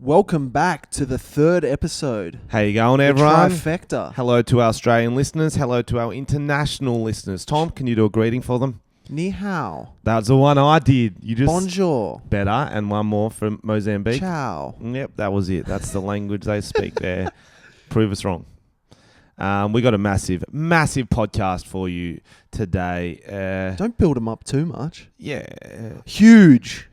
Welcome back to the third episode. How you going, everyone? Trifecta. Hello to our Australian listeners. Hello to our international listeners. Tom, can you do a greeting for them? Ni hao. That's the one I did. You just Bonjour. better, and one more from Mozambique. Ciao. Yep, that was it. That's the language they speak there. Prove us wrong. We got a massive podcast for you today. Don't build them up too much. Yeah. Huge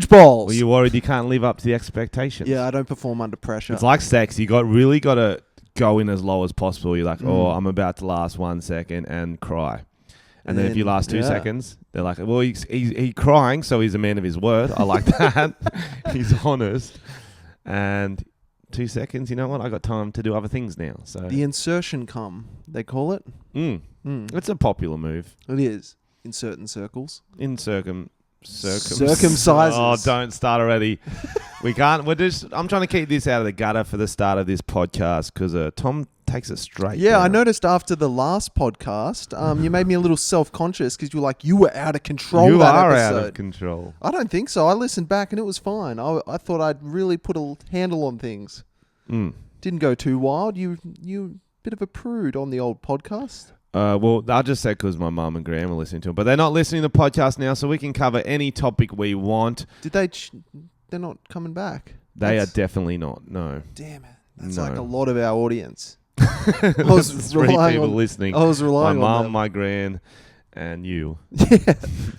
balls. Well, you're worried you can't live up to the expectations. Yeah, I don't perform under pressure. It's like sex. You really got to go in as low as possible. You're like, oh, I'm about to last 1 second and cry. And then if you last 2 seconds, they're like, well, he's crying, so he's a man of his word. I like that. He's honest. And 2 seconds, you know what? I got time to do other things now. So the insertion cum, they call it. It's a popular move. It is in certain circles. In circumcises. Oh, don't start already. We can't. I'm trying to keep this out of the gutter for the start of this podcast because Tom takes it straight. Yeah, down. I noticed after the last podcast, you made me a little self-conscious because you were like, you were out of control. You that are episode. out of control. I don't think so. I listened back and it was fine. I thought I'd really put a handle on things. Didn't go too wild. You bit of a prude on the old podcast. Well, I'll just say because my mum and Graham are listening to it, but they're not listening to the podcast now, so we can cover any topic we want. Did they? They're not coming back. They are definitely not. No. Damn it. That's No. like a lot of our audience. There's 3 people listening. I was relying my on mum, them. my gran, and you. Yeah.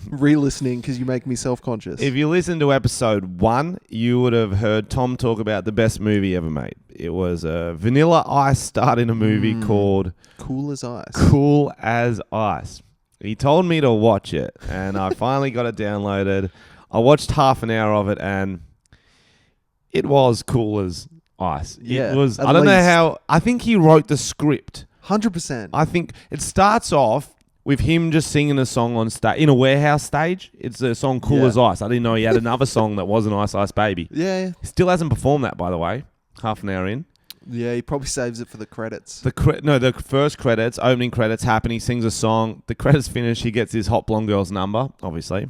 Re-listening because you make me self-conscious. If you listened to episode 1, you would have heard Tom talk about the best movie ever made. It was Vanilla Ice starred in a movie called Cool as Ice. Cool as Ice. He told me to watch it, and I finally got it downloaded. I watched half an hour of it, and it was cool as ice. Yeah, it was. at I don't know least. how. I think he wrote the script. 100%. I think it starts off with him just singing a song on stage in a warehouse stage. It's a song "Cool as Ice." I didn't know he had another song that wasn't "Ice Ice Baby." Yeah. He still hasn't performed that, by the way. Half an hour in. Yeah, he probably saves it for the credits. The first credits, opening credits happen. He sings a song. The credits finish. He gets his hot blonde girl's number, obviously.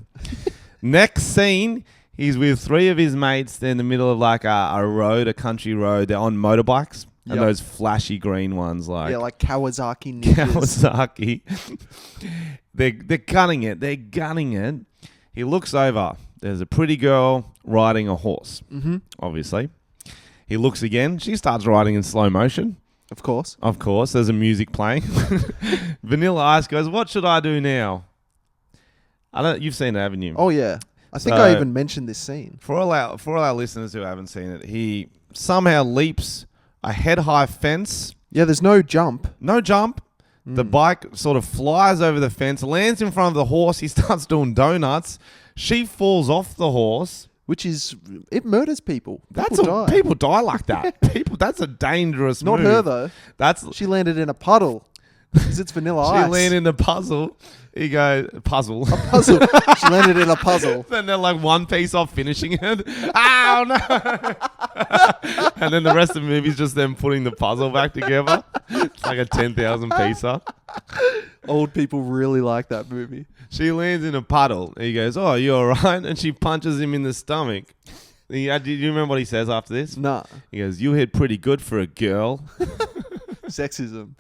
Next scene, he's with 3 of his mates. They're in the middle of like a road, a country road. They're on motorbikes. And those flashy green ones, like Kawasaki ninjas. They're gunning it. They're gunning it. He looks over. There's a pretty girl riding a horse, obviously. He looks again. She starts riding in slow motion. Of course. There's a music playing. Vanilla Ice goes, "What should I do now?" You've seen it, haven't you? Oh, yeah. I think I even mentioned this scene. For all our listeners who haven't seen it, he somehow leaps a head-high fence. Yeah, there's no jump. No jump. The bike sort of flies over the fence, lands in front of the horse. He starts doing donuts. She falls off the horse. Which is, it murders people. People die like that. That's a dangerous move. Not her, though. She landed in a puddle. Because it's Vanilla Ice. She landed in a puzzle. He goes, puzzle. A puzzle. She landed in a puzzle. Then they're like one piece off finishing it. Oh, no. And then the rest of the movie is just them putting the puzzle back together. It's like a 10,000 piecer. Old people really like that movie. She lands in a puddle. He goes, "Oh, you all right?" And she punches him in the stomach. Do you remember what he says after this? Nah. He goes, "You hit pretty good for a girl." Sexism.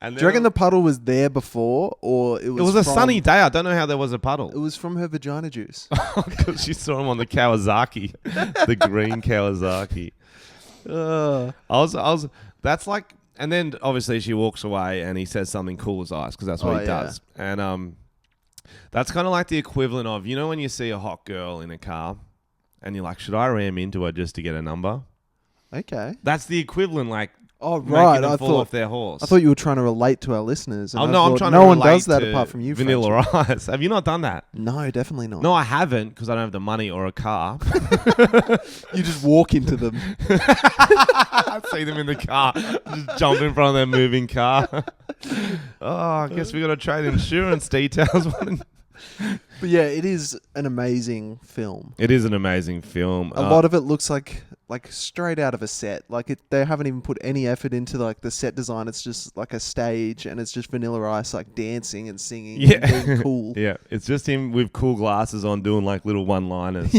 And do you reckon the puddle was there before, or it was? It was a sunny day. I don't know how there was a puddle. It was from her vagina juice. Because she saw him on the Kawasaki, the green Kawasaki. That's like, and then obviously she walks away, and he says something cool as ice because that's what he does. And that's kind of like the equivalent of, you know, when you see a hot girl in a car, and you're like, should I ram into her just to get a number? Okay. That's the equivalent, like. Oh, right. Making them fall off their horse. I thought you were trying to relate to our listeners. And I'm trying to relate. No one does that apart from you, Vanilla Ice. Have you not done that? No, definitely not. No, I haven't because I don't have the money or a car. You just walk into them. I see them in the car. Just jump in front of their moving car. I guess we got to trade insurance details. But yeah, it is an amazing film. It is an amazing film. A lot of it looks like straight out of a set. Like they haven't even put any effort into like the set design. It's just like a stage, and it's just Vanilla Ice like dancing and singing. And being cool. Yeah, it's just him with cool glasses on doing like little one-liners.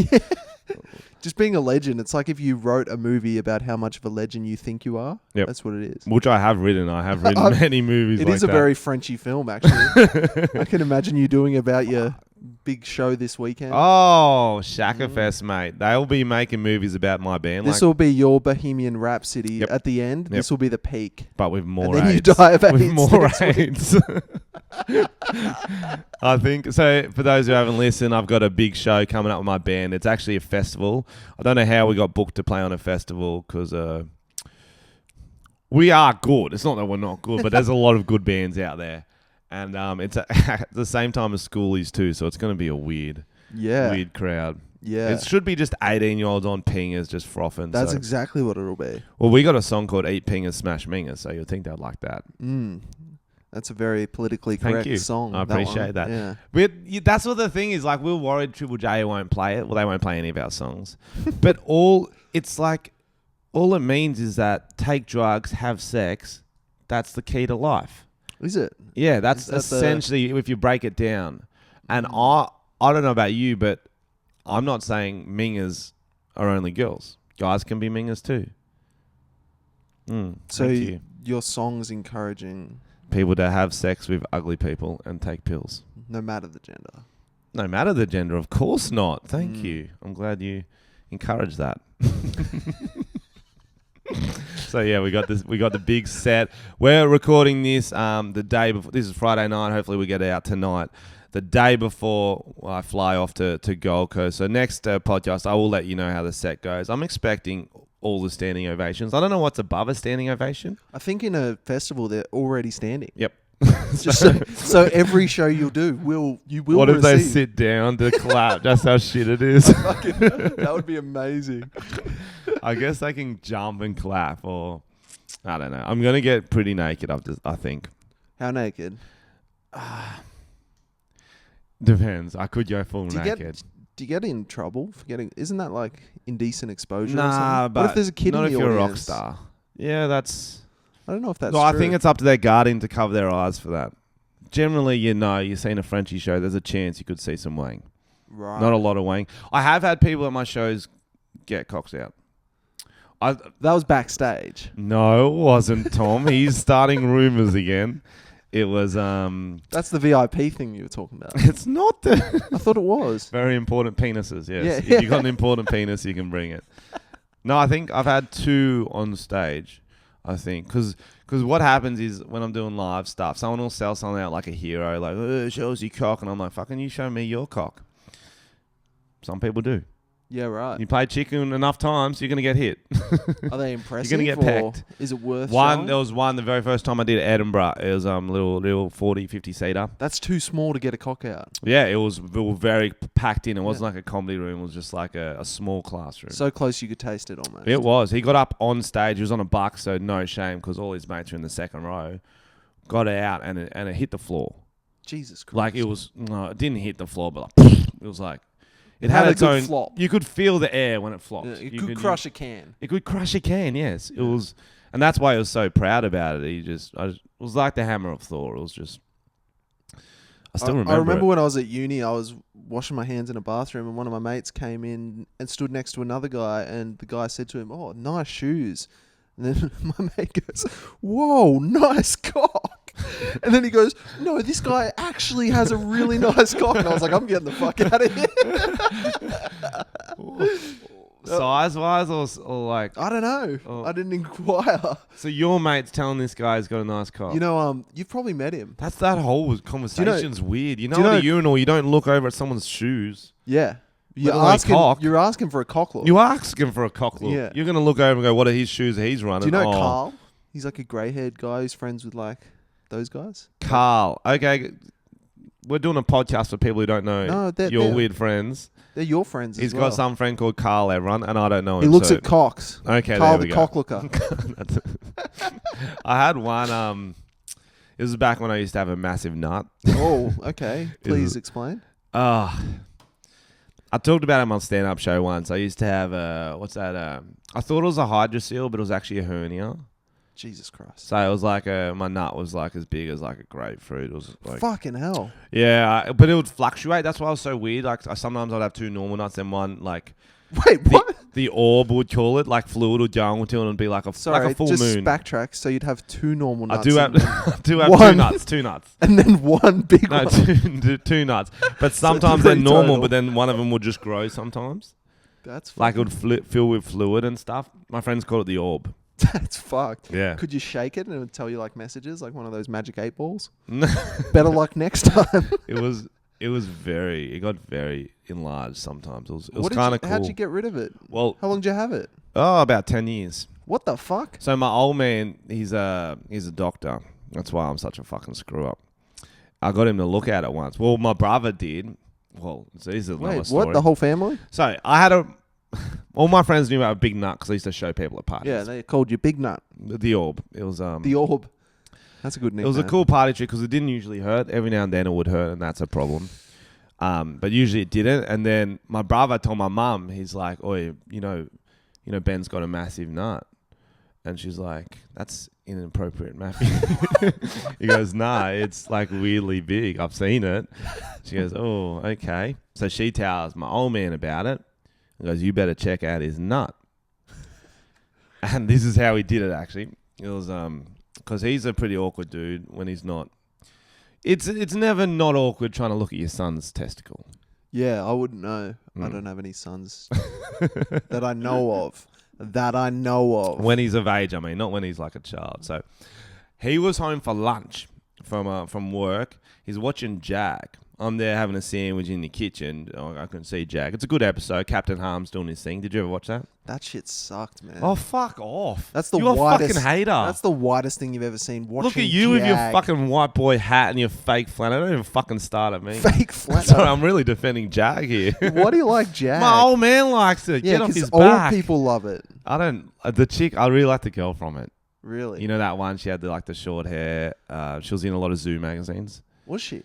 Just being a legend. It's like if you wrote a movie about how much of a legend you think you are. Yep. That's what it is. Which I have written. I have written many movies like that. It is a very Frenchy film, actually. I can imagine you doing about your big show this weekend. Oh, Shaka Fest, mate. They'll be making movies about my band. This will be your Bohemian Rhapsody at the end. Yep. This will be the peak. But with more and then AIDS. you die of AIDS. With more AIDS. I think so. For those who haven't listened, I've got a big show coming up with my band. It's actually a festival. I don't know how we got booked to play on a festival because we are good. It's not that we're not good, but there's a lot of good bands out there, and it's at the same time as Schoolies too. So it's going to be a weird crowd. Yeah, it should be just 18-year-olds on pingers just frothing. That's exactly what it'll be. Well, we got a song called "Eat Pingers, Smash Mingers," so you'd think they'd like that. That's a very politically correct song. I appreciate that. Yeah. But that's what the thing is. Like, we're worried Triple J won't play it. Well, they won't play any of our songs. But all it means is that take drugs, have sex. That's the key to life. Is it? Yeah, that's essentially if you break it down. And I don't know about you, but I'm not saying mingers are only girls. Guys can be mingers too. So your song's encouraging people to have sex with ugly people and take pills. No matter the gender. No matter the gender, of course not. Thank you. I'm glad you encouraged that. So yeah, we got the big set. We're recording this the day before. This is Friday night. Hopefully we get it out tonight. The day before I fly off to Gold Coast. So next podcast, I will let you know how the set goes. I'm expecting all the standing ovations. I don't know what's above a standing ovation. I think in a festival they're already standing. Yep. so every show you'll do, you will. What if they sit down to clap? That's how shit it is. That would be amazing. I guess they can jump and clap, or I don't know. I'm gonna get pretty naked. I think. How naked? Depends. I could go full naked. Do you get in trouble for getting? Isn't that like indecent exposure? Nah, or something? but what if there's a kid not in the if you're audience? a rock star. Yeah, that's. I don't know if that's. No, true. I think it's up to their guardian to cover their eyes for that. Generally, you've seen a Frenchy show. There's a chance you could see some wang. Right. Not a lot of wang. I have had people at my shows get cocks out. That was backstage. No, it wasn't, Tom. He's starting rumors again. It was That's the VIP thing you were talking about. It's not the I thought it was. Very important penises, yes. Yeah. If you got an important penis, you can bring it. No, I think I've had 2 on stage, I think. Because what happens is when I'm doing live stuff, someone will sell something out like a hero, like, show us your cock. And I'm like, fucking you show me your cock. Some people do. Yeah, right. You play chicken enough times, you're going to get hit. Are they impressive? You're going to get pecked. Is it worth showing? There was one the very first time I did Edinburgh. It was little 40, 50 seater. That's too small to get a cock out. Yeah, it was very packed in. It wasn't like a comedy room. It was just like a small classroom. So close you could taste it almost. It was. He got up on stage. He was on a buck, so no shame because all his mates were in the second row. Got it out and it hit the floor. Jesus Christ. Like it was, no, it didn't hit the floor, but like, it was like, it had its own flop. You could feel the air when it flopped. It could crush a can. It could crush a can, yes. It was, and that's why he was so proud about it. It was like the hammer of Thor. It was just, I still remember. I remember when I was at uni, I was washing my hands in a bathroom, and one of my mates came in and stood next to another guy, and the guy said to him, "Oh, nice shoes." And then my mate goes, "Whoa, nice cock." And then he goes, "No, this guy actually has a really nice cock." And I was like, "I'm getting the fuck out of here." Size-wise or like... I don't know. I didn't inquire. So your mate's telling this guy he's got a nice cock. You know, you've probably met him. That whole conversation's weird. You know, at a urinal, you don't look over at someone's shoes. Yeah. You're asking for a cock look. You asking for a cock look. Yeah. You're going to look over and go, what are his shoes that he's running? Do you know Carl? He's like a grey-haired guy who's friends with like those guys. Carl. Okay. We're doing a podcast for people who don't know your weird friends. They're your friends He's got some friend called Carl, everyone, and I don't know him. He looks at cocks. Okay, Carl there we the go. cock looker. I had one, it was back when I used to have a massive nut. Oh, okay. Please explain. I talked about it on stand-up show once. I used to have I thought it was a hydrocele, but it was actually a hernia. Jesus Christ. So it was like my nut was like as big as like a grapefruit. It was like fucking hell. Yeah, but it would fluctuate. That's why it was so weird. Like sometimes I'd have 2 normal nuts and one like Wait, what? The orb would call it, like fluid would go into it and be like a full just moon. backtrack. So you'd have 2 normal nuts. I do have one. two nuts. And then one big No, one. two nuts. But sometimes So they're normal, total. but then one of them would just grow sometimes. That's Like it would fill with fluid and stuff. My friends call it the orb. That's fucked. Yeah. Could you shake it and it would tell you like messages, like one of those magic 8 balls? No. Better luck next time. It got very enlarged sometimes. It was kind of cool. How'd you get rid of it? Well, How long did you have it? about 10 years. What the fuck? So my old man, he's a doctor. That's why I'm such a fucking screw up. I got him to look at it once. Well, my brother did. Well, so this is another story. What? The whole family? So I had all my friends knew about a big nut because I used to show people at parties. Yeah, they called you Big Nut. The orb. It was The Orb. That's a good nickname. It was a cool party trick because it didn't usually hurt. Every now and then it would hurt, and that's a problem. But usually it didn't. And then my brother told my mum, he's like, "Oh, you know, Ben's got a massive nut," and she's like, "That's inappropriate, Matthew." He goes, "Nah, it's like weirdly big. I've seen it." She goes, "Oh, okay." So she tells my old man about it and goes, "You better check out his nut." And this is how he did it. Actually, it was because he's a pretty awkward dude when he's not. It's never not awkward trying to look at your son's testicle. Yeah, I wouldn't know. I don't have any sons that I know of. When he's of age, I mean, not when he's like a child. So he was home for lunch from work. He's watching Jag. I'm there having a sandwich in the kitchen. I can see Jag. It's a good episode. Captain Harm's doing his thing. Did you ever watch that? That shit sucked, man. Oh, fuck off. That's the You're whitest, a fucking hater. That's the whitest thing you've ever seen. Look at you with your fucking white boy hat and your fake flannel. Don't even fucking start at me. Fake flannel. Sorry, I'm really defending Jag here. Why do you like Jag? My old man likes it. Yeah, Get off his old back. people love it. I don't. The chick, I really like the girl from it. Really? You know that one? She had the short hair. She was in a lot of Zoo magazines. Was she?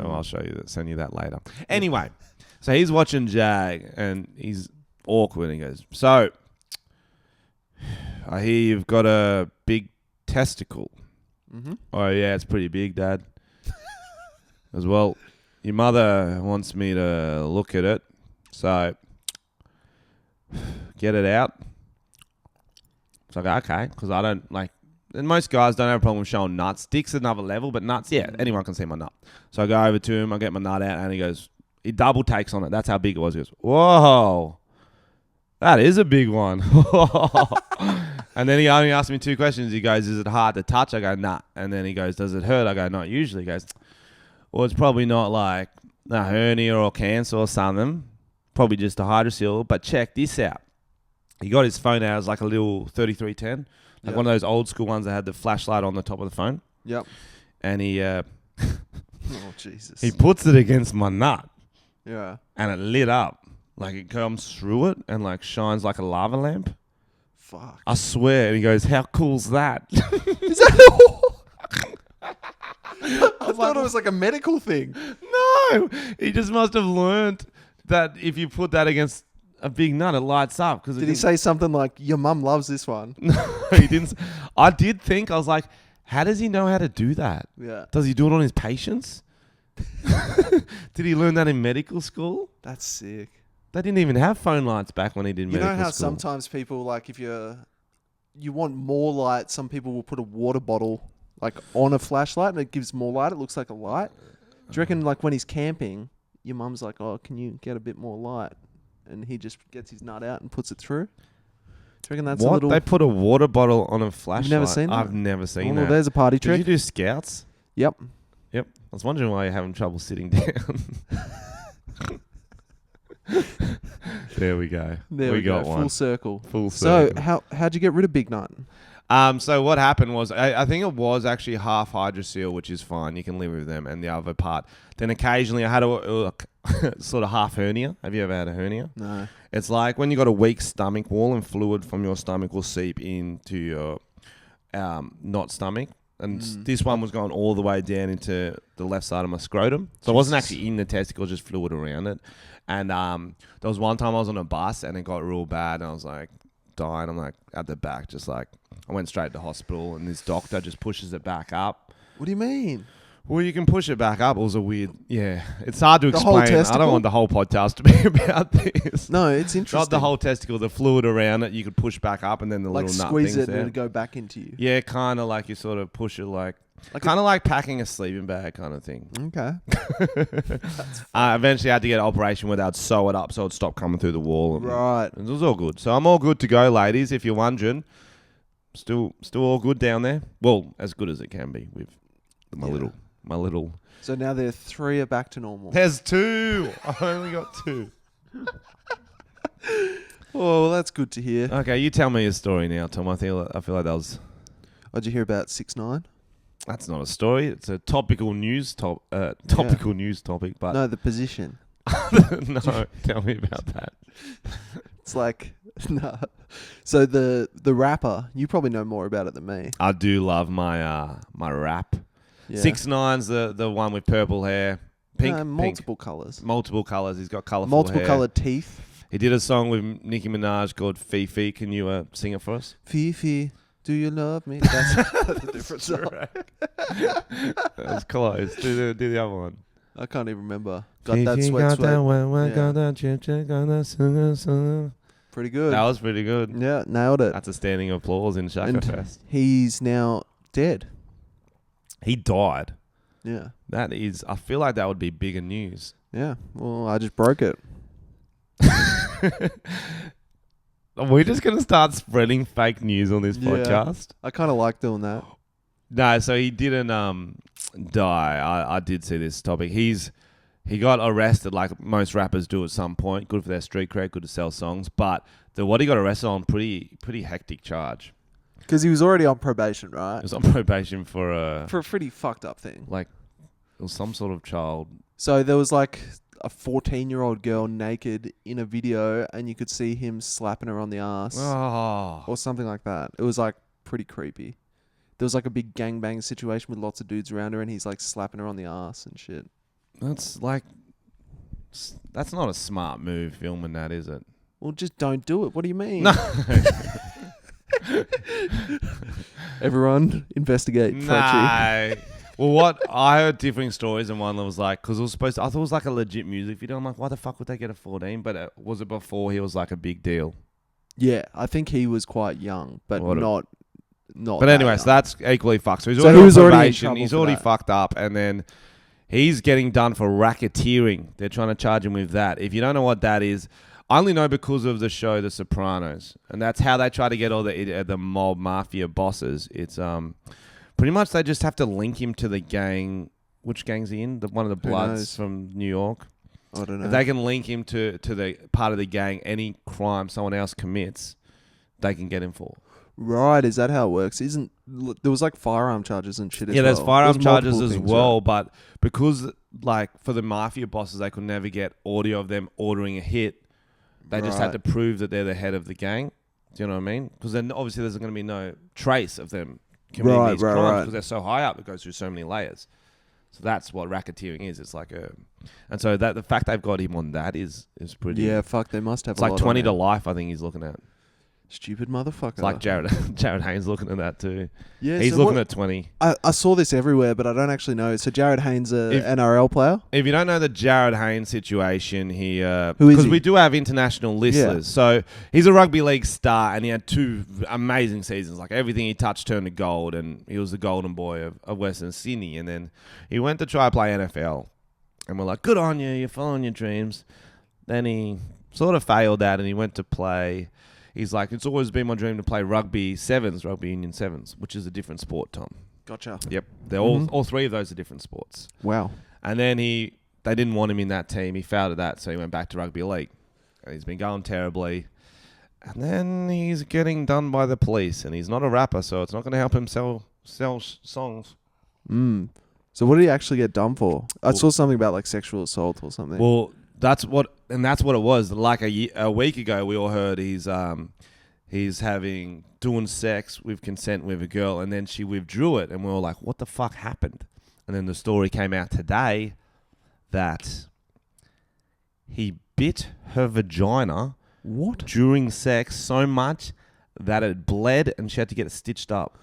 Oh, I'll show you that. Send you that later. Anyway, so he's watching Jag and he's awkward and he goes, "So, I hear you've got a big testicle." Mm-hmm. "Oh, yeah, it's pretty big, Dad." As well, your mother wants me to look at it, so get it out. So I go, okay, because I don't like. And most guys don't have a problem with showing nuts. Dick's another level, but nuts, yeah, anyone can see my nut. So I go over to him, I get my nut out, and he double takes on it. That's how big it was. He goes, "Whoa, that is a big one." And then he only asked me 2 questions. He goes, "Is it hard to touch?" I go, "Nah." And then he goes, "Does it hurt?" I go, "Not usually." He goes, "Well, it's probably not like a hernia or cancer or something. Probably just a hydrocele. But check this out." He got his phone out. It was like a little 3310. Like one of those old school ones that had the flashlight on the top of the phone. Yep. And he oh, Jesus. he puts it against my nut. Yeah. And it lit up. Like it comes through it and like shines like a lava lamp. Fuck. I swear. And he goes, "How cool's that?" Is that all? I thought it was like a medical thing. No. He just must have learned that if you put that against a big nut, it lights up. Did he say something like, "Your mum loves this one"? No, he didn't. I did think, I was like, how does he know how to do that? Yeah. Does he do it on his patients? Did he learn that in medical school? That's sick. They didn't even have phone lights back when he did medical school. You know how sometimes people, like, if you want more light, some people will put a water bottle like on a flashlight and it gives more light. It looks like a light. Do you reckon, like, when he's camping, your mum's like, "Oh, can you get a bit more light?" And he just gets his nut out and puts it through? Do you reckon that's a little... They put a water bottle on a flashlight? You've never seen that? I've never seen that. Well, there's a party trick. Did you do Scouts? Yep. I was wondering why you're having trouble sitting down. There we go. We got one. Full circle. Full circle. So how'd you get rid of Big Nut? So what happened was, I think it was actually half hydrocele, which is fine. You can live with them, and the other part. Then occasionally I had a sort of half hernia. Have you ever had a hernia? No. It's like when you got a weak stomach wall and fluid from your stomach will seep into your not stomach. And this one was going all the way down into the left side of my scrotum. So it wasn't actually in the testicle, just fluid around it. And there was one time I was on a bus and it got real bad and I was like dying. I'm like at the back, just like I went straight to hospital and this doctor just pushes it back up. What do you mean? Well, you can push it back up. It was a weird... Yeah. It's hard to The whole explain. I testicle? don't want the whole podcast to be about this. No, it's interesting. Not the whole testicle, the fluid around it, you could push back up and then the like little nut squeeze things it there. and it'll go back into you. Yeah, kind of like you sort of push it like Like kind of like packing a sleeping bag kind of thing. Okay. Eventually I had to get an operation where they'd sew it up so it'd stop coming through the wall. And Right. it was all good. So I'm all good to go, ladies, if you're wondering. Still all good down there. Well, as good as it can be with my little... So now there 3 are back to normal. There's 2. I only got 2. Oh, well, that's good to hear. Okay, you tell me a story now, Tom. I feel like that was... Did you hear about 6ix9ine? That's not a story. It's a topical news news topic. But No, the position. no, tell me about that. It's like, nah. So the rapper, you probably know more about it than me. I do love my my rap. Yeah. 6ix9ine's the one with purple hair, pink, multiple colours. multiple colors. He's got colorful Multiple hair. coloured teeth. He did a song with Nicki Minaj called Fifi. Can you sing it for us? Fifi, do you love me? That's a different song. That's close. Do the other one. I can't even remember. Got that Fifi sweat, got sweat. that wet, wet, Yeah. got that chip, chip, got that sugar, sugar. Pretty good. That was pretty good. Yeah, nailed it. That's a standing applause in Shaka And Fest. he's now dead. He died. Yeah. That is, I feel like that would be bigger news. Yeah. Well, I just broke it. Are we just going to start spreading fake news on this Yeah. podcast? I kind of like doing that. No, so he didn't die. I did see this topic. He got arrested like most rappers do at some point. Good for their street cred, good to sell songs. But what he got arrested on, pretty hectic charge. Because he was already on probation, right? He was on probation for a pretty fucked up thing. like it was some sort of child. So there was like a 14-year-old girl naked in a video and you could see him slapping her on the ass Oh, or something like that. It was like pretty creepy. There was like a big gangbang situation with lots of dudes around her and he's like slapping her on the ass and shit. that's not a smart move filming that, is it? Well, just don't do it. What do you mean? No. Everyone investigate Frenchy. No. Well, what I heard differing stories, and one that was like, because it was supposed to, I thought it was like a legit music video. I'm like, why the fuck would they get a 14? But was it before he was like a big deal? Yeah, I think he was quite young, but not. But anyway, so that's equally fucked. So he's So already he on was already in probation. trouble He's for already that. fucked up, and then he's getting done for racketeering. They're trying to charge him with that. If you don't know what that is, I only know because of the show The Sopranos, and that's how they try to get all the mob mafia bosses. It's pretty much they just have to link him to the gang. Which gang's he in? One of the Bloods knows? from New York. I don't know. If they can link him to the part of the gang, any crime someone else commits, they can get him for. Right, is that how it works? There was like firearm charges and shit as well. Yeah, there's firearm There's charges multiple as things, well, right? but because like for the mafia bosses, they could never get audio of them ordering a hit. They just had to prove that they're the head of the gang. Do you know what I mean? Because then obviously there's going to be no trace of them committing these crimes because they're so high up. It goes through so many layers. So that's what racketeering is. It's like and so that the fact they've got him on that is pretty. Yeah, fuck, they must have. It's a like lot 20 on to there. life. I think he's looking at. Stupid motherfucker. It's like Jared Haynes looking at that too. Yeah, He's so looking what- at 20. I saw this everywhere, but I don't actually know. So Jared Haynes, If- NRL player. If you don't know the Jared Haynes situation, Who is because he? we do have international listeners. So he's a rugby league star, and he had 2 amazing seasons. Like everything he touched turned to gold, and he was the golden boy of Western Sydney. And then he went to try to play NFL, and we're like, "Good on you, you're following your dreams." Then he sort of failed that, and he went to play. He's like, "It's always been my dream to play rugby union sevens, which is a different sport, Tom." Gotcha. Yep, they're all 3 of those are different sports. Wow. And then they didn't want him in that team. He failed at that, so he went back to rugby league. And he's been going terribly. And then he's getting done by the police, and he's not a rapper, so it's not going to help him sell songs. So what did he actually get done for? I saw something about like sexual assault or something. Well, that's what it was. Like a week ago, we all heard he's doing sex with consent with a girl, and then she withdrew it, and we were like, "What the fuck happened?" And then the story came out today that he bit her vagina what? during sex so much that it bled, and she had to get it stitched up.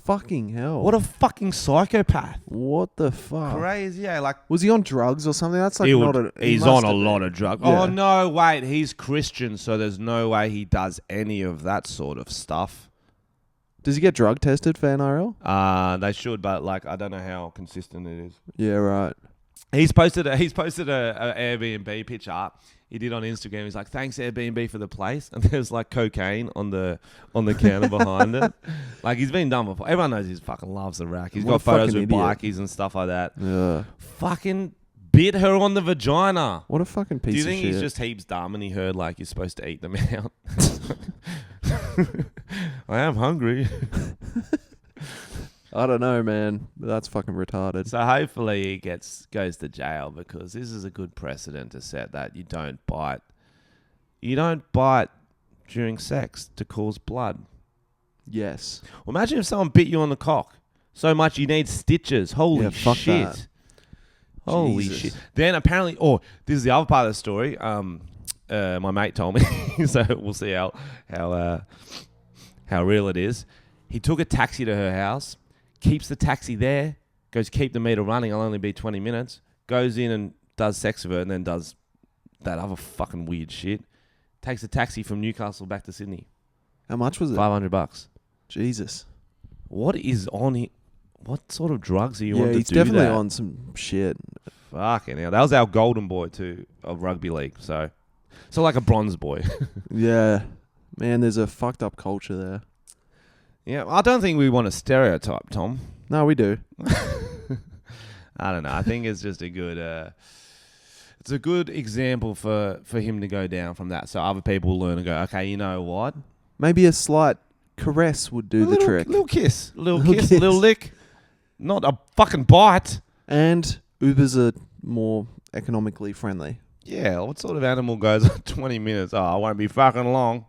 Fucking hell. What a fucking psychopath. What the fuck? Crazy, yeah. Like, Was he on drugs or something? That's like he's on a lot of drugs. Yeah. Oh, no, wait. He's Christian, so there's no way he does any of that sort of stuff. Does he get drug tested for NRL? They should, but like I don't know how consistent it is. Yeah, right. He's posted a Airbnb picture. He did on Instagram. He's like, "Thanks Airbnb for the place," and there's like cocaine on the counter behind it. Like he's been done before. Everyone knows he fucking loves the rack. He's got photos with bikies and stuff like that. Yeah. Fucking bit her on the vagina. What a fucking piece of shit. Do you think he's just heaps dumb and he heard like you're supposed to eat them out? I am hungry. I don't know, man. That's fucking retarded. So hopefully he goes to jail, because this is a good precedent to set that you don't bite. You don't bite during sex to cause blood. Yes. Well, imagine if someone bit you on the cock so much you need stitches. Holy fuck shit. That. Holy Jesus. shit. Then apparently, this is the other part of the story. My mate told me, so we'll see how real it is. He took a taxi to her house, keeps the taxi there, goes, keep the meter running, I'll only be 20 minutes, goes in and does sex with her, and then does that other fucking weird shit. Takes a taxi from Newcastle back to Sydney. How much was it? $500. Jesus. What is on it? What sort of drugs are you on to do that? Yeah, he's definitely on some shit. Fucking hell. That was our golden boy too of rugby league. So like a bronze boy. Yeah. Man, there's a fucked up culture there. Yeah, I don't think we want to stereotype, Tom. No, we do. I don't know. I think it's just a good it's a good example for him to go down from that, so other people will learn and go, okay, you know what? Maybe a slight caress would do the trick. Little kiss. Little lick. Not a fucking bite. And Ubers are more economically friendly. Yeah, what sort of animal goes 20 minutes? Oh, I won't be fucking long.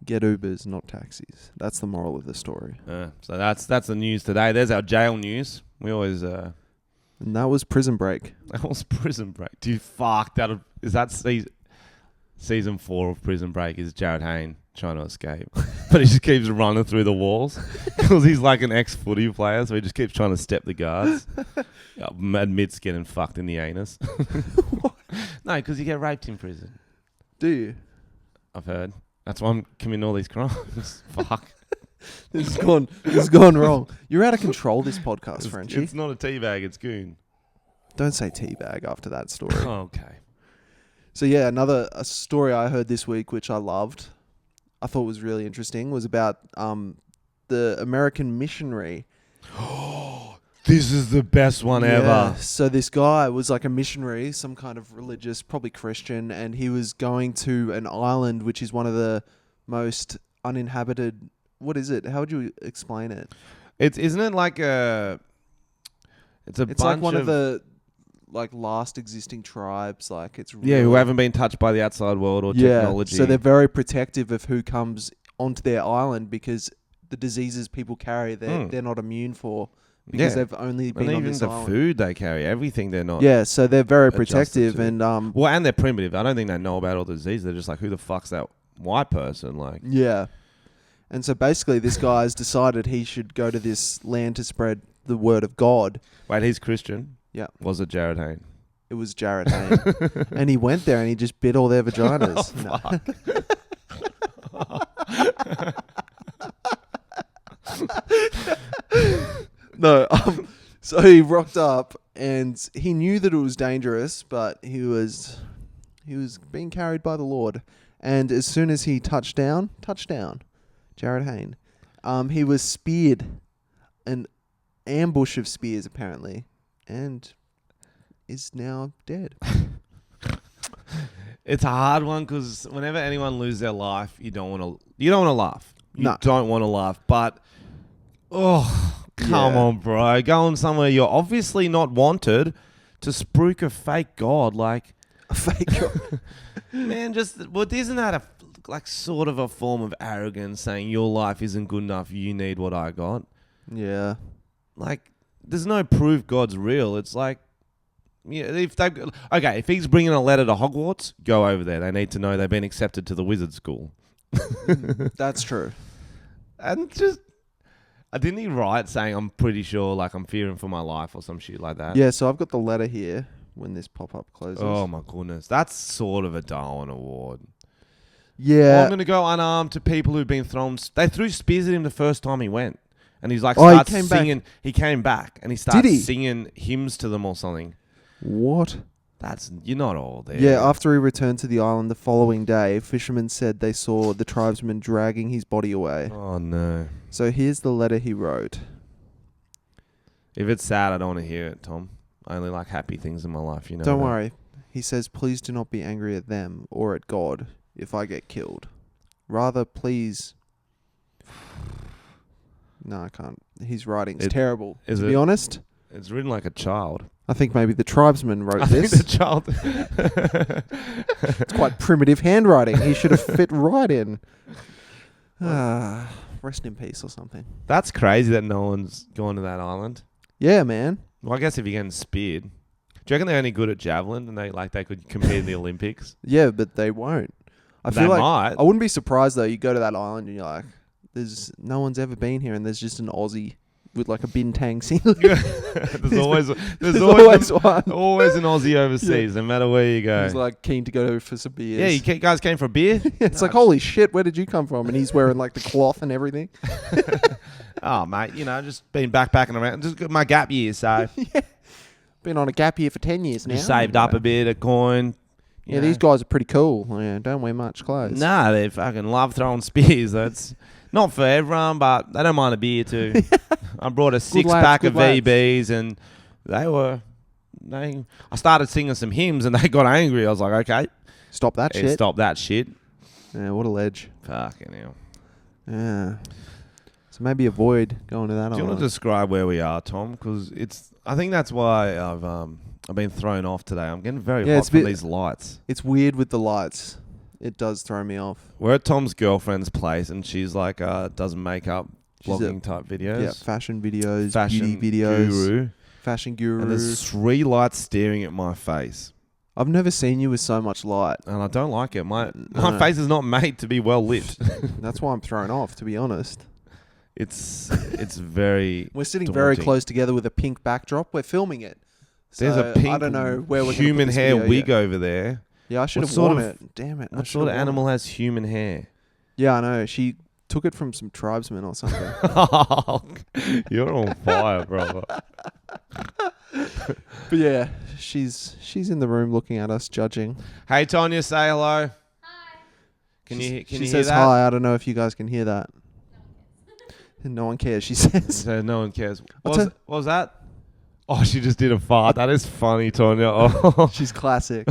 Get Ubers, not taxis. That's the moral of the story. So that's the news today. There's our jail news. We always... And that was Prison Break. That was Prison Break. Dude, fuck. Is that season 4 of Prison Break is Jared Hayne trying to escape. But he just keeps running through the walls because he's like an ex-footy player, so he just keeps trying to step the guards. Admits getting fucked in the anus. No, because you get raped in prison. Do you? I've heard. That's why I'm committing all these crimes. Fuck. This has gone wrong. You're out of control, this podcast, Frenchy. It's not a teabag, it's goon. Don't say teabag after that story. Okay. So yeah, a story I heard this week, which I loved, I thought was really interesting, was about the American Missionary. This is the best one ever. So this guy was like a missionary, some kind of religious, probably Christian, and he was going to an island which is one of the most uninhabited. What is it? How would you explain it? Isn't it like a? It's like one of the last existing tribes. Like it's really, who haven't been touched by the outside world or technology. So they're very protective of who comes onto their island because the diseases people carry, they're not immune for. Because they've only been on this island. Even the food they carry, everything they're not. Yeah, so they're very protective and and they're primitive. I don't think they know about all the disease. They're just like, who the fuck's that white person? Like, yeah. And so basically, this guy's decided he should go to this land to spread the word of God. Wait, he's Christian. Yeah. Was it Jared Hayne? It was Jared Hayne, and he went there and he just bit all their vaginas. No, so he rocked up and he knew that it was dangerous, but he was being carried by the Lord. And as soon as he touched down, Jared Hayne, he was speared, an ambush of spears apparently, and is now dead. It's a hard one because whenever anyone loses their life, you don't want to laugh. You don't want to laugh, but come on, bro. Going somewhere you're obviously not wanted to spruik a fake god. Like a fake god. Man, isn't that sort of a form of arrogance saying your life isn't good enough, you need what I got? Yeah. Like, there's no proof God's real. It's like, if he's bringing a letter to Hogwarts, go over there. They need to know they've been accepted to the wizard school. That's true. And just... Didn't he write saying, I'm pretty sure, like, I'm fearing for my life or some shit like that? Yeah, so I've got the letter here when this pop-up closes. Oh, my goodness. That's sort of a Darwin Award. Yeah. I'm going to go unarmed to people who've been thrown... They threw spears at him the first time he went. And he's like, he starts came singing... back. He came back and he starts Did he? singing hymns to them or something. What? You're not all there. Yeah, after he returned to the island the following day, fishermen said they saw the tribesmen dragging his body away. Oh, no. So here's the letter he wrote. If it's sad, I don't want to hear it, Tom. I only like happy things in my life, you know. Don't worry. He says, please do not be angry at them or at God if I get killed. Rather, please... No, I can't. His writing's terrible. To be honest, it's written like a child. I think maybe the tribesman wrote this. I think the child... It's quite primitive handwriting. He should have fit right in. Rest in peace or something. That's crazy that no one's gone to that island. Yeah, man. Well, I guess if you're getting speared. Do you reckon they're only good at javelin and they could compete in the Olympics? Yeah, but they won't. I They feel like might. I wouldn't be surprised though. You go to that island and you're like, there's no one's ever been here, and there's just an Aussie with like a bintang singlet. there's always one. Always an Aussie overseas, no matter where you go. He's like keen to go for some beers. Yeah, you guys came for a beer? It's like, holy shit, where did you come from? And he's wearing like the cloth and everything. Oh, mate, just been backpacking around. Just got my gap year, so. Yeah. Been on a gap year for 10 years now. Just saved up a bit of coin. Yeah, these guys are pretty cool. Yeah, don't wear much clothes. Nah, they fucking love throwing spears. That's not for everyone, but they don't mind a beer too. I brought a six-pack of VBs, and I started singing some hymns, and they got angry. I was like, okay. Stop that shit. Stop that shit. Yeah, what a ledge. Fucking hell. Yeah. So maybe avoid going to that. Do you want to describe where we are, Tom? Because I think that's why I've been thrown off today. I'm getting very hot from these lights. It's weird with the lights. It does throw me off. We're at Tom's girlfriend's place, and she's like does makeup, vlogging type videos. Yeah, fashion videos, fashion beauty videos. Guru. Fashion guru. And there's 3 lights staring at my face. I've never seen you with so much light. And I don't like it. My face is not made to be well lit. That's why I'm thrown off, to be honest. It's very We're sitting daunting. very close together with a pink backdrop. We're filming it. There's so a pink I don't know where we're human hair wig yet. over there. Yeah, I should have worn it. Damn it. What sort of animal has human hair? Yeah, I know. She took it from some tribesmen or something. You're on fire, brother. But yeah, she's in the room looking at us, judging. Hey, Tonya, say hello. Hi. Can you she hear says that? hi. I don't know if you guys can hear that. No one cares, she says. So no one cares. What was that? Oh, she just did a fart. That is funny, Tonya. Oh. She's classic.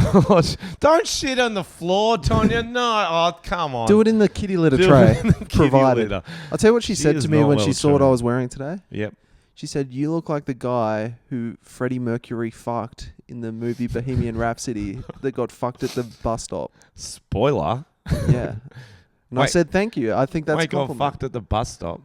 Don't shit on the floor, Tonya. No. Oh, come on. Do it in the kitty litter tray. Provided. I'll tell you what she said to me when she saw what I was wearing today. Yep. She said, you look like the guy who Freddie Mercury fucked in the movie Bohemian Rhapsody that got fucked at the bus stop. Spoiler. Yeah. And I said, thank you. I think that's a got compliment. fucked at the bus stop.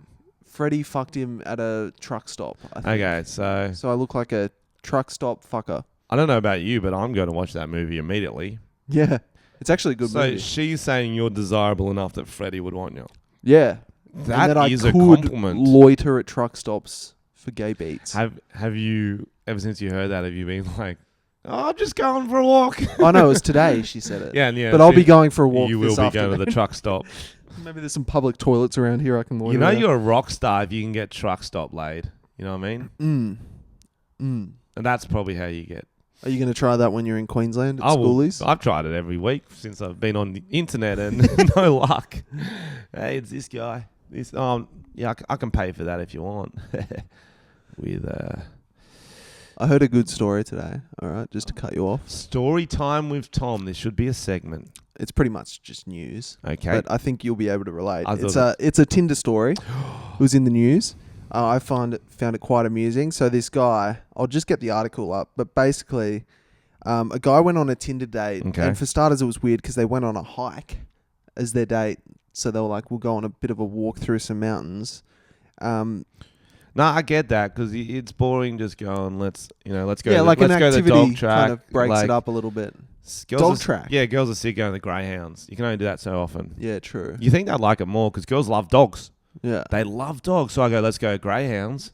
Freddie fucked him at a truck stop, I think. Okay, so I look like a truck stop fucker. I don't know about you, but I'm going to watch that movie immediately. Yeah. It's actually a good movie. So she's saying you're desirable enough that Freddie would want you. Yeah. That is a compliment. Loiter at truck stops for gay beats. Have you, ever since you heard that, have you been like, oh, I'm just going for a walk? Oh, no, it was today she said it. Yeah. But I'll be going for a walk You will be going to the truck stop. Maybe there's some public toilets around here I can loiter. You know you're a rock star if you can get truck stop laid. You know what I mean? And that's probably how you get. Are you going to try that when you're in Queensland at Schoolies? I've tried it every week since I've been on the internet and no luck. Hey, it's this guy. Yeah, I can pay for that if you want. I heard a good story today. All right, just to cut you off. Story time with Tom. This should be a segment. It's pretty much just news. Okay. But I think you'll be able to relate. It's a Tinder story. It was in the news. I found it quite amusing. So this guy, I'll just get the article up, but basically a guy went on a Tinder date. Okay. And for starters, it was weird because they went on a hike as their date. So they were like, we'll go on a bit of a walk through some mountains. No, I get that because it's boring just going, let's go. Yeah, let's like an go to the activity dog track. kind of breaks it up a little bit. Dog track. Yeah, girls are sick going to the greyhounds. You can only do that so often. Yeah, true. You think they'd like it more because girls love dogs. Yeah. They love dogs. So I go, let's go greyhounds.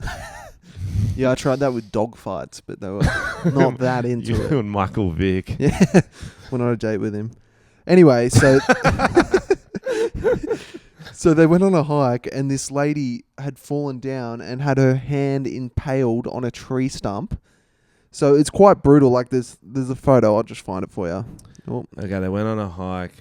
Yeah, I tried that with dog fights, but they were not that into You it. and Michael Vick. Yeah, went on a date with him. Anyway, so so they went on a hike, and this lady had fallen down and had her hand impaled on a tree stump. So it's quite brutal. Like there's a photo. I'll just find it for you. Oh, Okay, they went on a hike.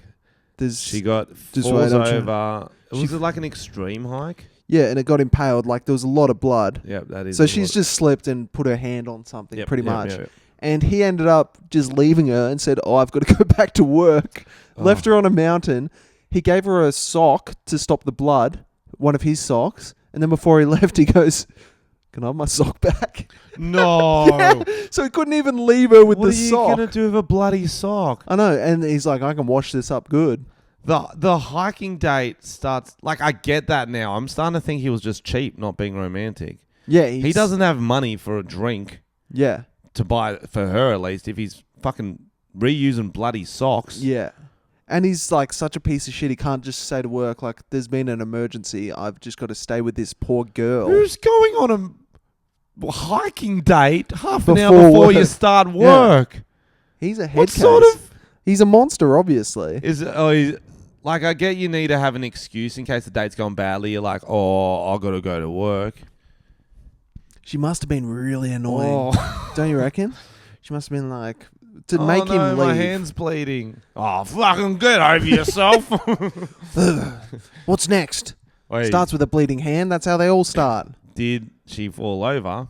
She just falls wait, over. Was it like an extreme hike? yeah, and it got impaled. Like there was a lot of blood. Yep, that is. So she's just slipped and put her hand on something, pretty much. Yep. And he ended up just leaving her and said, "Oh, I've got to go back to work." Left her on a mountain. He gave her a sock to stop the blood, one of his socks. And then before he left, he goes, "Can I have my sock back?" No. Yeah. So he couldn't even leave her with What the are you sock. gonna do with a bloody sock? I know. And he's like, "I can wash this up good." The hiking date starts like I get that now. I'm starting to think he was just cheap, not being romantic. Yeah. He doesn't have money for a drink Yeah. to buy for her at least. If he's fucking reusing bloody socks. Yeah. And he's like such a piece of shit. He can't just say to work, like, "There's been an emergency. I've just got to stay with this poor girl." Who's going on a hiking date half an hour Before before work. you start work? He's a head What case. sort of He's a monster, obviously. is it? Oh, like I get you need to have an excuse in case the date's gone badly. You're like, oh, I gotta go to work. She must have been really annoying. Oh, Don't you reckon? She must have been like, to make no, him leave. my hand's bleeding. Oh, fucking get over yourself. What's next? Wait, Starts with a bleeding hand. That's how they all start. did she fall over,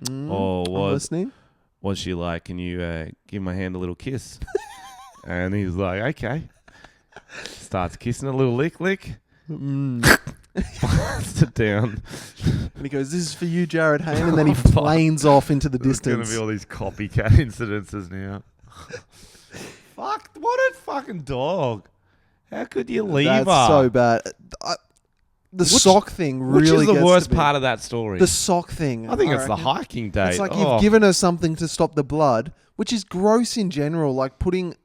or I'm listening. was she like, can you give my hand a little kiss? And he's like, okay. Starts kissing a little lick. Puts it down. And he goes, "This is for you, Jared Hayne," and then he planes off into the There's going distance. to be all these copycat incidences now. Fuck, what a fucking dog. How could you leave That's her? so bad. The sock thing really Which is the gets worst to me. part of that story? The sock thing. I think it's the reckon. hiking date. It's like Oh. you've given her something to stop the blood, which is gross in general. Like putting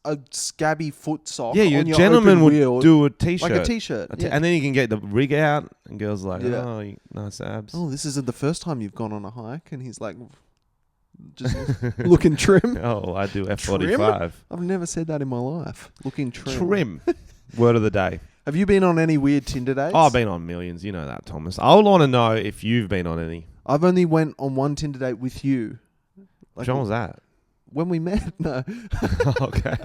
a scabby foot sock Yeah, on your your gentleman open would wheel, do a t-shirt. like a t-shirt. Yeah. And then you can get the rig out, and girls are like, Yeah. oh, nice abs. Oh, this isn't the first time you've gone on a hike. And he's like, just looking trim. Oh, I do F45. I've never said that in my life. Looking trim. Trim. Word of the day. Have you been on any weird Tinder dates? Oh, I've been on millions. You know that, Thomas. I want to know if you've been on any. I've only went on one Tinder date with you. Which one was that? When we met? No. Okay.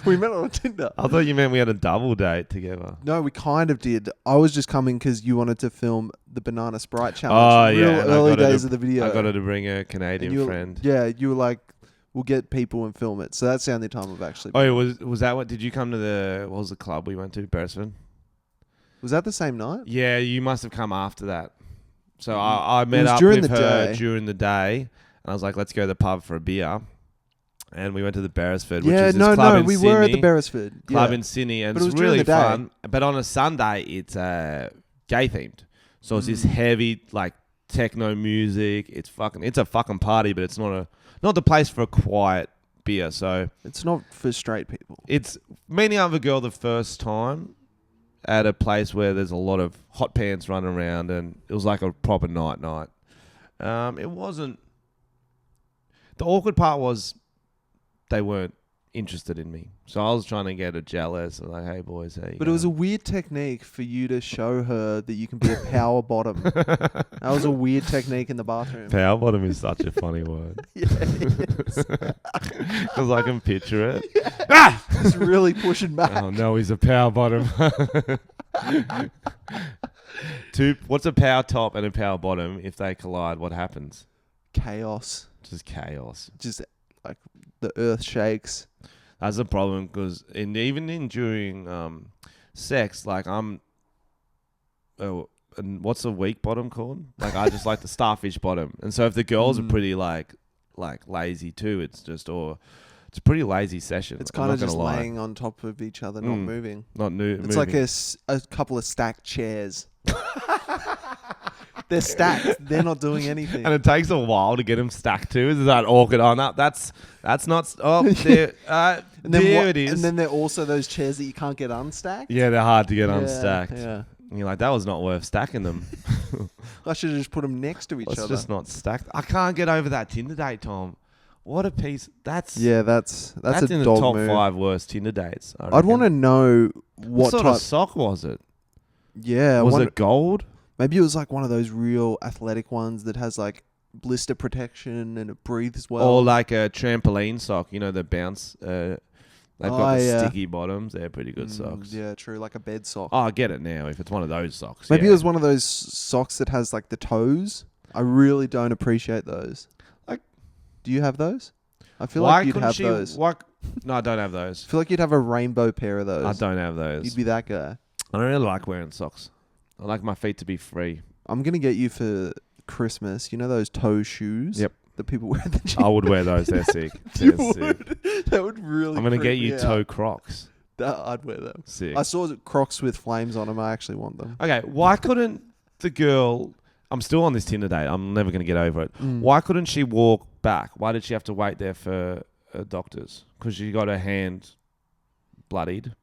We met on Tinder. I thought you meant we had a double date together. No, we kind of did. I was just coming because you wanted to film the Banana Sprite Oh, challenge. yeah. Real and I early got her days to- of the video. I got her to bring a And Canadian you were- friend. Yeah, you were like, "We'll get people and film it." So that's the only time I've actually been. Oh, was that what? Did you come to what was the club we went to, Beresford? Was that the same night? Yeah, you must have come after that. So I met was up during with the her day. during the day, and I was like, let's go to the pub for a beer. And we went to the Beresford, which Yeah, is this club in we Sydney. were at the Beresford. Club Yeah. in Sydney, and But it it's was during really the day. fun. But on a Sunday, it's gay themed. So it's this heavy like techno music. It's a fucking party, but it's not the place for a quiet beer. So It's not for straight people. it's meeting up with a girl the first time at a place where there's a lot of hot pants running around, and it was like a proper night. It wasn't. The awkward part was they weren't interested in me, so I was trying to get her jealous. I was like, "Hey boys, how you But it was a going?" weird technique for you to show her that you can be a power bottom. That was a weird technique in the bathroom. Power bottom is such a funny word. Yeah, Because I can picture it. just really pushing back. Oh no, he's a power bottom. What's a power top and a power bottom? If they collide, what happens? Chaos. Just chaos. Just like the earth shakes. That's the problem, because even during sex, like and what's the weak bottom called? Like I just like the starfish bottom, and so if the girls are pretty like lazy too, it's a pretty lazy session. It's I'm kind not of gonna just lie. laying on top of each other, not moving. Not new. It's like a couple of stacked chairs. They're stacked. They're not doing anything. And it takes a while to get them stacked too. Is that awkward? Oh no, that's not. Oh, there, And then there it is. And then there are also those chairs that you can't get unstacked. Yeah, they're hard to get Yeah, unstacked. Yeah. And you're like, that was not worth stacking them. I should have just put them next to each Let's other. just not stacked. I can't get over that Tinder date, Tom. What a piece. That's that's a in the dog top move. 5 worst Tinder dates. I'd want to know what sort type of sock was it? Yeah, was it gold? Maybe it was like one of those real athletic ones that has like blister protection and it breathes well. Or like a trampoline sock, you know, the bounce. They've got the sticky bottoms. They're pretty good socks. Yeah, true. Like a bed sock. Oh, I get it now if it's one of those socks. Maybe it was one of those socks that has like the toes. I really don't appreciate those. Like, do you have those? I feel like you'd have those. No, I don't have those. I feel like you'd have a rainbow pair of those. I don't have those. You'd be that guy. I don't really like wearing socks. I like my feet to be free. I'm going to get you for Christmas. You know those toe shoes? Yep. That people wear at the gym? I would wear those. They're sick. You would? That would really I'm going to get freak you me toe out. Crocs. I'd wear them. Sick. I saw Crocs with flames on them. I actually want them. Okay, why couldn't the girl... I'm still on this Tinder date. I'm never going to get over it. Why couldn't she walk back? Why did she have to wait there for a doctor's? Because she got her hand bloodied.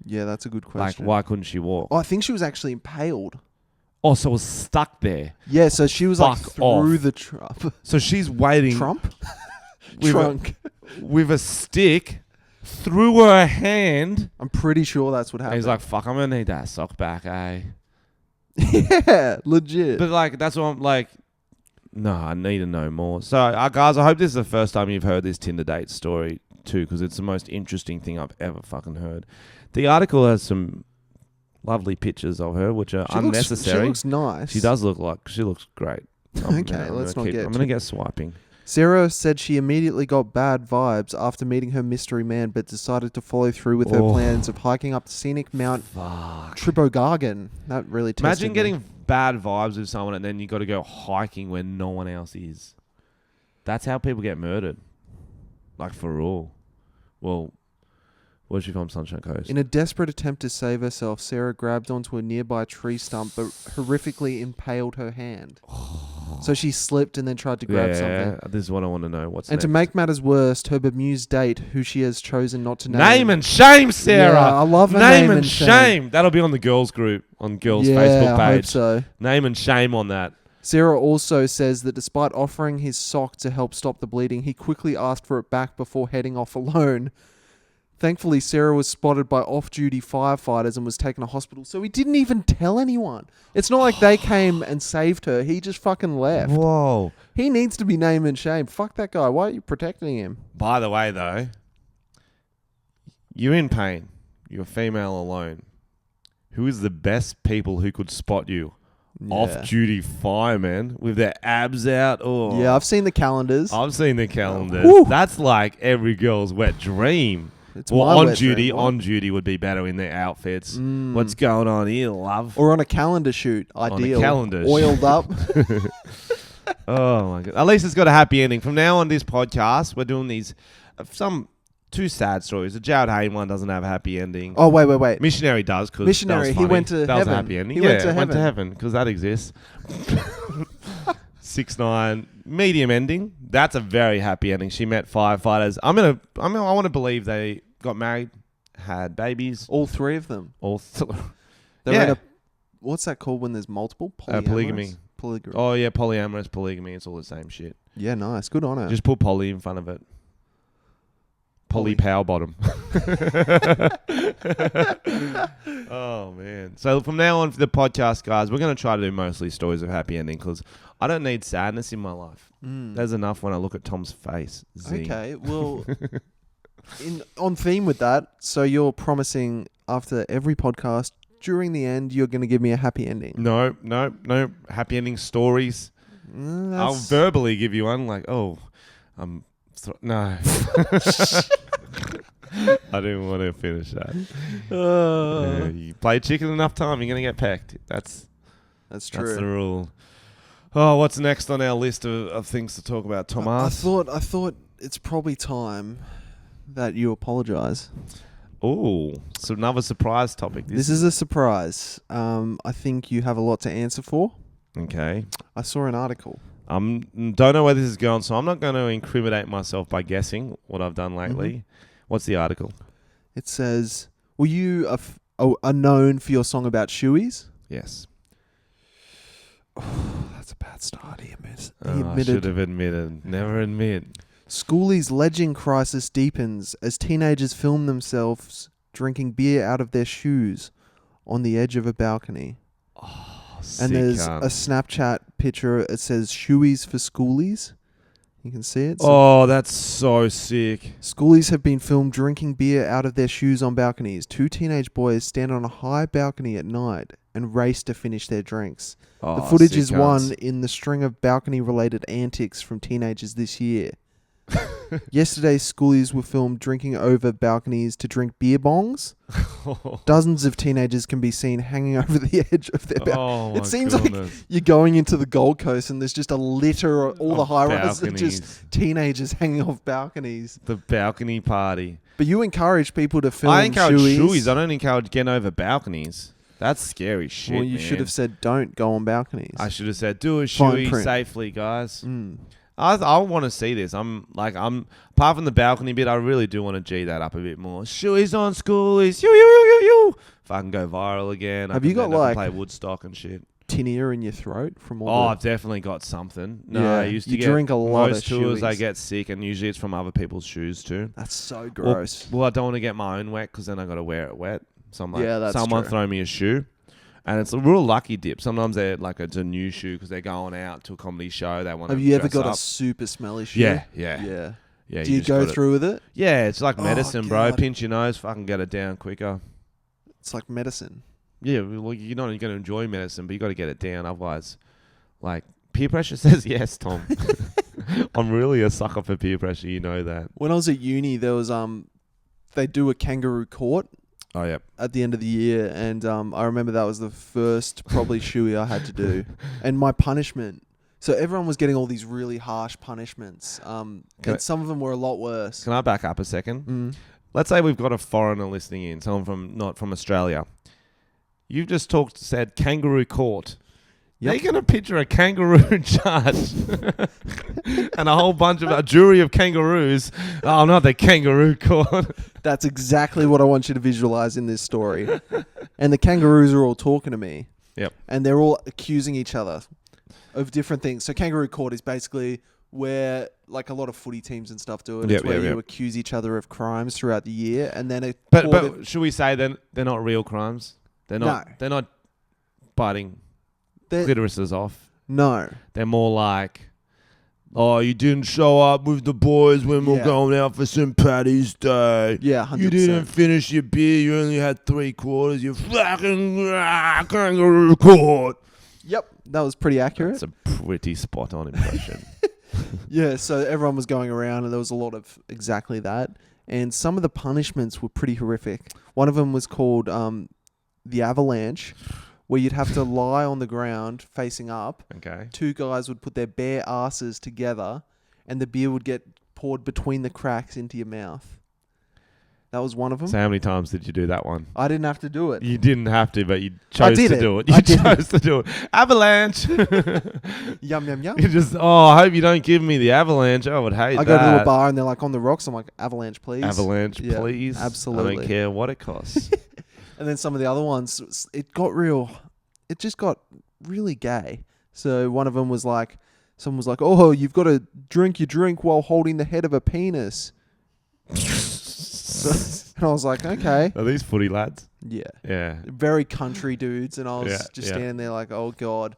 Yeah, that's a good question. Like, why couldn't she walk? Oh, I think she was actually impaled. Oh, so it was stuck there. Yeah, so she was like through off. the Trump. So she's waiting... Trunk. With a stick through her hand. I'm pretty sure that's what And happened. he's like, fuck, I'm going to need that sock back, eh? Yeah, legit. But like, that's what I'm like, no, I need to know more. So guys, I hope this is the first time you've heard this Tinder date story too, because it's the most interesting thing I've ever fucking heard. The article has some lovely pictures of her, which are unnecessary. She looks nice. She does look like, she looks great. Okay, let's not get I'm going to get swiping. Sarah said she immediately got bad vibes after meeting her mystery man, but decided to follow through with her plans of hiking up the scenic Mount Tribogargan. That really tested Imagine me. getting bad vibes with someone and then you got to go hiking where no one else is. That's how people get murdered. Like, for real. Well, where's she from, Sunshine Coast? In a desperate attempt to save herself, Sarah grabbed onto a nearby tree stump but horrifically impaled her hand. So she slipped and then tried to grab something. This is what I want to know. What's And next? to make matters worse, her bemused date, who she has chosen not to name. Name and shame, Sarah. Yeah, I love a name and shame. That'll be on the girls group, on girls' Facebook page. I hope so. Name and shame on that. Sarah also says that despite offering his sock to help stop the bleeding, he quickly asked for it back before heading off alone. Thankfully, Sarah was spotted by off-duty firefighters and was taken to hospital, so he didn't even tell anyone. It's not like they came and saved her. He just fucking left. Whoa. He needs to be named and shamed. Fuck that guy. Why are you protecting him? By the way, though, you're in pain. You're a female alone. Who is the best people who could spot you? Yeah. Off-duty firemen with their abs out. Oh, Yeah, I've seen the calendars. I've seen the calendars. Woo. That's like every girl's wet dream. It's Well, my on wet duty, dream. What? on duty would be better in their outfits. What's going on here, love? Or on a calendar shoot. Ideal. On a calendar shoot. Oiled up. Oh my god! At least it's got a happy ending. From now on, this podcast, we're doing these two sad stories. The Jared Hayne one doesnh have a happy ending. Oh, wait. Missionary does, because Missionary, he went to that was a heaven. happy ending. He went to went to heaven. heaven because that exists. 6ix9ine medium ending. That's a very happy ending. She met firefighters. I want to believe they got married, had babies. All three of them. Yeah. In a, what's that called when there's multiple? Polygamy. Polygamy. Oh yeah, polyamorous, polygamy. It's all the same shit. Yeah, nice. Good on her. Just put poly in front of it. Poly power bottom. Oh man! So from now on for the podcast, guys, we're going to try to do mostly stories of happy ending because I don't need sadness in my life. There's enough when I look at Tom's face. Zing. Okay, well, on theme with that, so you're promising after every podcast, during the end, you're going to give me a happy ending. No happy ending stories. I'll verbally give you one like, no. I didn't want to finish that. You play chicken enough time, you're going to get pecked. That's true. That's the rule. Oh, what's next on our list of things to talk about, Thomas? I thought it's probably time that you apologise. Oh, it's another surprise topic. This is a surprise. I think you have a lot to answer for. Okay. I saw an article. Don't know where this is going, so I'm not going to incriminate myself by guessing what I've done lately. Mm-hmm. What's the article? It says, "Well, you are known for your song about shoeies." Yes. That's a bad start. He admitted. I should have admitted. Never admit. Schoolies' ledging crisis deepens as teenagers film themselves drinking beer out of their shoes on the edge of a balcony. Oh, And there's a Snapchat picture. It says "Shoeies for Schoolies." You can see it. Oh, that's so sick. Schoolies have been filmed drinking beer out of their shoes on balconies. 2 teenage boys stand on a high balcony at night and race to finish their drinks. The footage is one in the string of balcony-related antics from teenagers this year. Yesterday, schoolies were filmed drinking over balconies to drink beer bongs. Dozens of teenagers can be seen hanging over the edge of their balcony. It seems like you're going into the Gold Coast and there's just a litter of all the high-rises of just teenagers hanging off balconies. The balcony party. But you encourage people to film I encourage shoeies. shoeies. I don't encourage getting over balconies. That's scary shit, Well, you should have said don't go on balconies. I should have said do a Fine shoey print. safely, guys. Mm. I want to see this. I'm apart from the balcony bit, I really do want to G that up a bit more. Shoeies on schoolies. You. If I can go viral again. Have you got like play Woodstock and shit? Tinea in your throat from all I've definitely got something. No, Yeah, I used to you get drink a lot most of tours I shoeies. get sick, and usually it's from other people's shoes too. That's so gross. Well, I don't want to get my own wet because then I got to wear it wet. So I'm like, Yeah, that's someone true. throw me a shoe. And it's a real lucky dip. Sometimes they're like it's a new shoe because they're going out to a comedy show. They want. Have you ever got a super smelly shoe? Yeah. Do you go through with it? Yeah, it's like medicine, bro. God. Pinch your nose, fucking get it down quicker. It's like medicine. Yeah, well, you're not going to enjoy medicine, but you got to get it down. Otherwise, like peer pressure says yes, Tom. I'm really a sucker for peer pressure. You know that. When I was at uni, there was they do a kangaroo court. Oh yeah. At the end of the year, and I remember that was the first probably shoey I had to do, and my punishment. So everyone was getting all these really harsh punishments, and some of them were a lot worse. Can I back up a second? Let's say we've got a foreigner listening in, someone not from Australia. You've just said kangaroo court. Yep. They're going to picture a kangaroo judge and a jury of kangaroos. Oh, not the kangaroo court. That's exactly what I want you to visualize in this story. And the kangaroos are all talking to me. Yep. And they're all accusing each other of different things. So kangaroo court is basically where like a lot of footy teams and stuff do it. It's where you accuse each other of crimes throughout the year, and then But should we say then they're not real crimes? They're not. No. They're not biting clitorises off. No. They're more like, oh, you didn't show up with the boys when we're going out for St. Paddy's Day. Yeah, 100%. You didn't finish your beer. You only had 3/4. You fucking kangaroo court. Yep, that was pretty accurate. That's a pretty spot on impression. Yeah, so everyone was going around and there was a lot of exactly that. And some of the punishments were pretty horrific. One of them was called the avalanche, where you'd have to lie on the ground facing up. Okay. 2 guys would put their bare asses together and the beer would get poured between the cracks into your mouth. That was one of them. So how many times did you do that one? I didn't have to do it. You didn't have to, but you chose to do it. I did chose to do it. Avalanche. Yum, yum, yum. You just, I hope you don't give me the avalanche. I would hate that. I go to a bar and they're like on the rocks. I'm like, avalanche, please. Avalanche, Yeah, please. absolutely. I don't care what it costs. And then some of the other ones, it just got really gay. So one of them was like, someone was like, oh, you've got to drink your drink while holding the head of a penis. And I was like, okay. Are these footy lads? Yeah. Yeah. Very country dudes. And I was just standing there like, oh, God.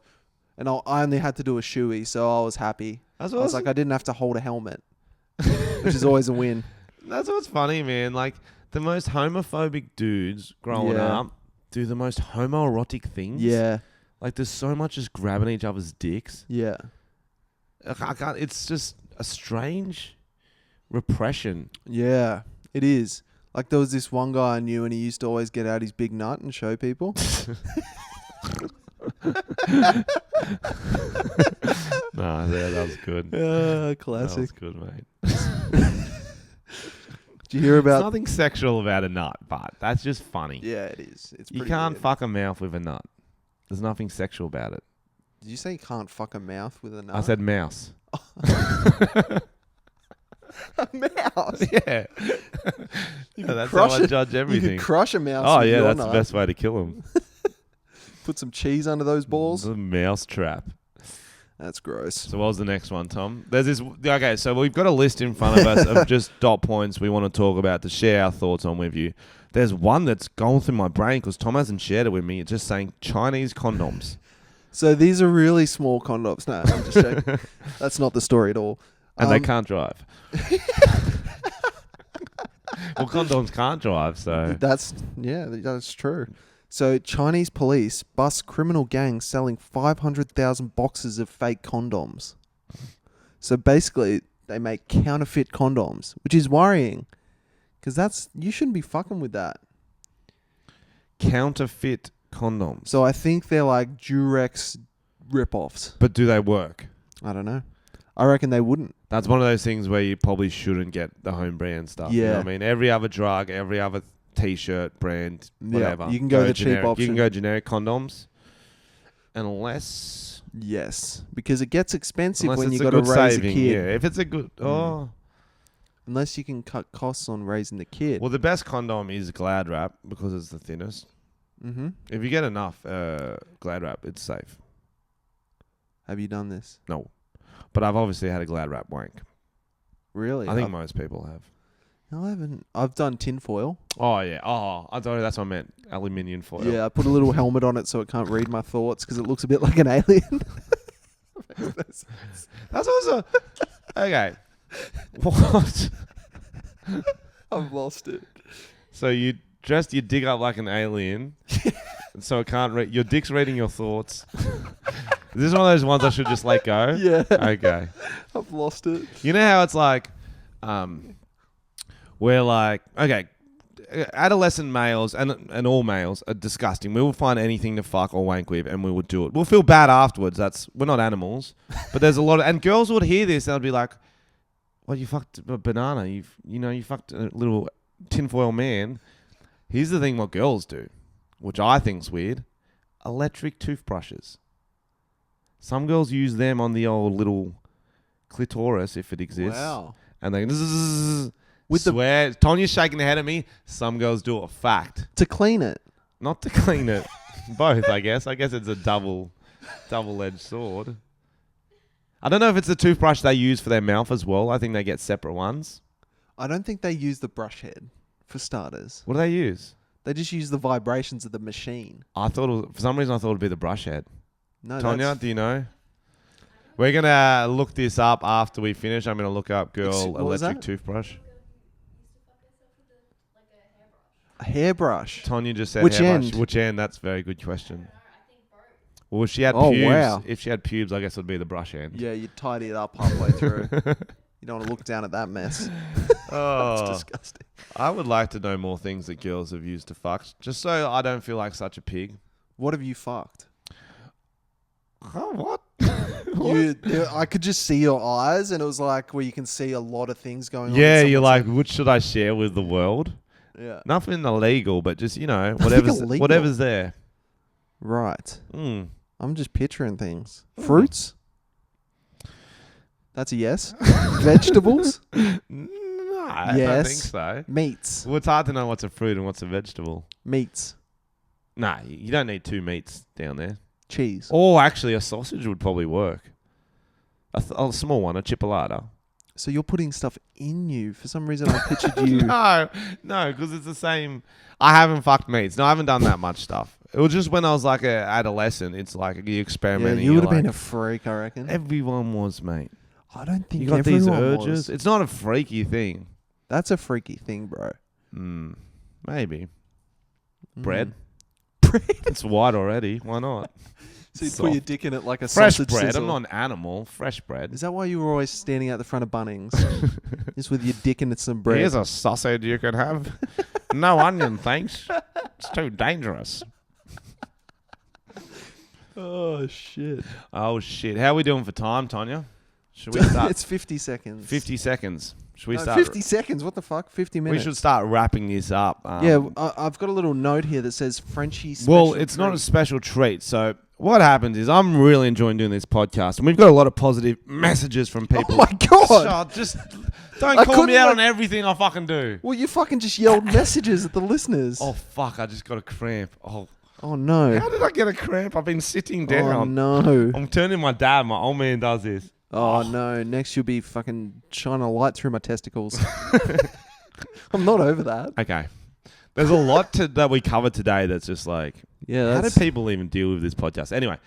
And I only had to do a shoey, so I was happy. That's I was like, I didn't have to hold a helmet, which is always a win. That's what's funny, man. Like, the most homophobic dudes growing up do the most homoerotic things. Yeah. Like, there's so much just grabbing each other's dicks. Yeah. I can't, it's just a strange repression. Yeah, it is. Like, there was this one guy I knew and he used to always get out his big nut and show people. Nah, that was good. Classic. That was good, mate. Did you hear about... There's nothing sexual about a nut, but that's just funny. Yeah, it is. It's You pretty can't weird. fuck a mouth with a nut. There's nothing sexual about it. Did you say you can't fuck a mouth with a nut? I said mouse. a mouse? Yeah. That's how I judge everything. You could crush a mouse Oh, with yeah, your that's nut. the best way to kill them. Put some cheese under those balls. The mouse trap. That's gross. So what was the next one, Tom? There's this. Okay, so we've got a list in front of us of just dot points we want to talk about to share our thoughts on with you. There's one that's going through my brain because Tom hasn't shared it with me. It's just saying Chinese condoms. So these are really small condoms. No, I'm just joking. That's not the story at all. And they can't drive. Well, condoms can't drive, so... That's true. So Chinese police bust criminal gangs selling 500,000 boxes of fake condoms. So basically, they make counterfeit condoms, which is worrying. Because you shouldn't be fucking with that. Counterfeit condoms. So I think they're like Durex rip-offs. But do they work? I don't know. I reckon they wouldn't. That's one of those things where you probably shouldn't get the home brand stuff. Yeah. You know what I mean? Every other drug, every other T-shirt brand, whatever. Yeah, you can go the generic. cheap option. You can go generic condoms. Unless... Yes. Because it gets expensive Unless when you it's got to raise saving, a kid. Yeah, if it's a good... Oh... Unless you can cut costs on raising the kid. Well, the best condom is Glad Wrap because it's the thinnest. Mm-hmm. If you get enough Glad Wrap, it's safe. Have you done this? No. But I've obviously had a Glad Wrap wank. Really? I think most people have. No, I haven't. I've done tinfoil. Oh, yeah. Oh, I thought that's what I meant. Aluminium foil. Yeah, I put a little helmet on it so it can't read my thoughts because it looks a bit like an alien. That's also... Okay. What? I've lost it. So you dressed your dick up like an alien, and so it can't read. Your dick's reading your thoughts. Is this one of those ones I should just let go? Yeah. Okay. I've lost it. You know how it's like, we're like, okay, adolescent males and all males are disgusting. We will find anything to fuck or wank with, and we would do it. We'll feel bad afterwards. We're not animals, but there's a lot of, and girls would hear this and they'd be like, "Well, you fucked a banana. You fucked a little tinfoil man." Here's the thing: what girls do, which I think's weird, electric toothbrushes. Some girls use them on the old little clitoris if it exists. Wow. And they swear. Tanya's shaking her head at me. Some girls do it. Fact. To clean it. Not to clean it. Both, I guess. I guess it's a double-edged sword. I don't know if it's the toothbrush they use for their mouth as well. I think they get separate ones. I don't think they use the brush head, for starters. What do they use? They just use the vibrations of the machine. For some reason, I thought it'd be the brush head. No, Tanya, do you know? We're going to look this up after we finish. I'm going to look up girl electric toothbrush. A hairbrush. Tanya just said Which hairbrush. end? Which end? That's a very good question. Well, if she had Oh, pubes, wow. if she had pubes, I guess it would be the brush end. Yeah, you tidy it up halfway through. You don't want to look down at that mess. Oh, It's disgusting. I would like to know more things that girls have used to fuck, just so I don't feel like such a pig. What have you fucked? Oh, what? I could just see your eyes, and it was like where you can see a lot of things going on. Yeah, you're like, which should I share with the world? Yeah. Nothing illegal, but just, illegal. whatever's there. Right. Mm. I'm just picturing things. Fruits? That's a yes. Vegetables? No, I don't Yes. think so. Meats. Well, it's hard to know what's a fruit and what's a vegetable. Meats. Nah, you don't need two meats down there. Cheese. Or actually, a sausage would probably work. A small one, a chipolata. So you're putting stuff in you. For some reason, I pictured you. No, because it's the same. I haven't fucked meats. No, I haven't done that much stuff. It was just when I was like an adolescent. It's like you experimenting. You would have like, been a freak, I reckon. Everyone was, mate. I don't think You got these everyone urges. was. It's not a freaky thing. That's a freaky thing, bro. Maybe. Bread. Bread? It's white already. Why not? So you Soft. put your dick in it like a Fresh sausage bread. sizzle. I'm not an animal. Fresh bread. Is that why you were always standing out the front of Bunnings? Just with your dick in some bread. Here's a sausage you can have. No onion, thanks. It's too dangerous. Oh, shit. Oh, shit. How are we doing for time, Tanya? Should we start? It's 50 seconds. 50 seconds. Should we No, start? 50 seconds? What the fuck? 50 minutes. We should start wrapping this up. I've got a little note here that says Frenchy special Well, it's not a special treat. So what happens is I'm really enjoying doing this podcast, and we've got a lot of positive messages from people. Oh, my God. Just don't call me out on everything I fucking do. Well, you fucking just yelled messages at the listeners. Oh, fuck. I just got a cramp. Oh, Oh, no. How did I get a cramp? I've been sitting down. Oh, no. I'm turning my dad. My old man does this. Oh, no. Next, you'll be fucking shining a light through my testicles. I'm not over that. Okay. There's a lot that we covered today that's just like, how do people even deal with this podcast? Anyway,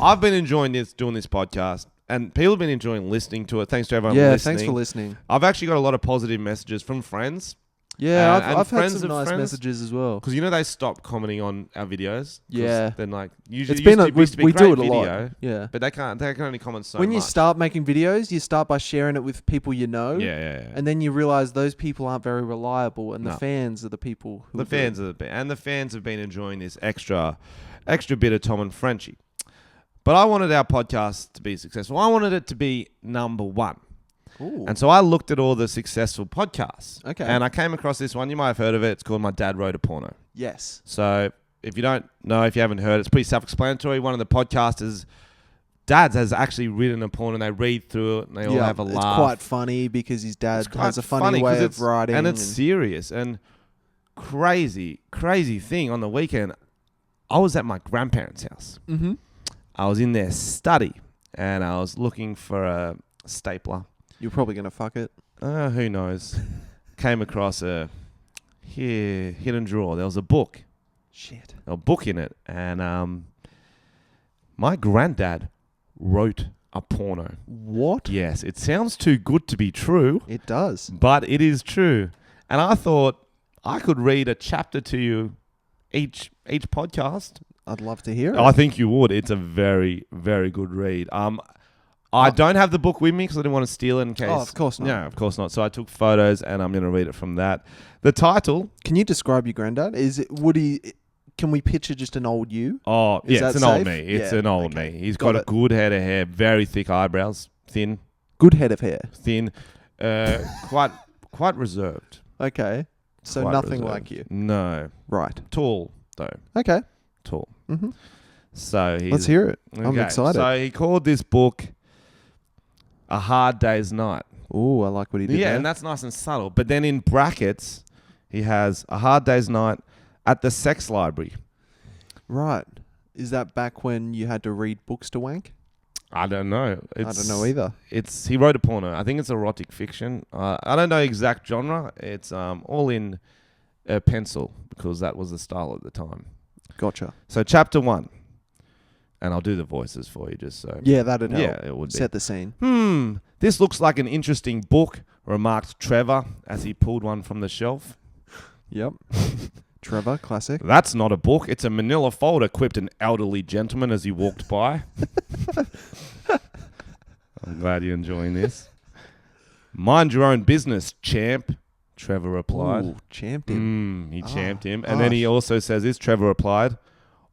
I've been enjoying doing this podcast, and people have been enjoying listening to it. Thanks to everyone listening. Thanks for listening. I've actually got a lot of positive messages from friends. Yeah, and I've had friends some of nice friends. messages as well. Because they stopped commenting on our videos. Yeah. Then like usually It's been we do it a video, lot. Yeah. but they can only comment so When much. you start making videos, you start by sharing it with people you know. Yeah. And then you realize those people aren't very reliable, and the No. fans are the people who the fans have been enjoying this extra bit of Tom and Frenchy. But I wanted our podcast to be successful. I wanted it to be number one. Ooh. And so I looked at all the successful podcasts. Okay. And I came across this one. You might have heard of it. It's called My Dad Wrote a Porno. Yes. So if you don't know, if you haven't heard, it's pretty self-explanatory. One of the podcasters' dads has actually written a porno, and they read through it, and they all have a laugh. It's quite funny because his dad has a funny way of writing. And it's serious. And crazy thing. On the weekend, I was at my grandparents' house. Mm-hmm. I was in their study, and I was looking for a stapler. You're probably going to fuck it. Who knows? Came across a hidden drawer. There was a book. Shit. A book in it. And my granddad wrote a porno. What? Yes, it sounds too good to be true. It does. But it is true. And I thought I could read a chapter to you each podcast. I'd love to hear it. I think you would. It's a very, very good read. I don't have the book with me because I didn't want to steal it in case. Oh, of course not. No, of course not. So I took photos, and I'm going to read it from that. The title. Can you describe your granddad? Can we picture just an old you? Oh, Is yeah, it's that an old safe? me. It's Yeah, an old okay. me. He's Got got a it. good head of hair, very thick eyebrows, thin, Good head of hair. quite reserved. Okay. So Quite nothing reserved. like you. No. Right. Tall, though. Okay. Tall. Mm-hmm. So he's... Let's hear it. I'm Okay, excited. So he called this book A Hard Day's Night. Ooh, I like what he did Yeah, there. and that's nice and subtle. But then in brackets, he has A Hard Day's Night at the Sex Library. Right. Is that back when you had to read books to wank? I don't know. I don't know either. He wrote a porno. I think it's erotic fiction. I don't know exact genre. It's all in pencil because that was the style at the time. Gotcha. So chapter 1, and I'll do the voices for you just so. Yeah, that'd help. Yeah, it would be. Set the scene. This looks like an interesting book, remarked Trevor as he pulled one from the shelf. Yep. Trevor, classic. That's not a book. It's a manila folder, quipped an elderly gentleman as he walked by. I'm glad you're enjoying this. Mind your own business, champ, Trevor replied. Ooh, champed him. He champed him. And then he also says this, Trevor replied,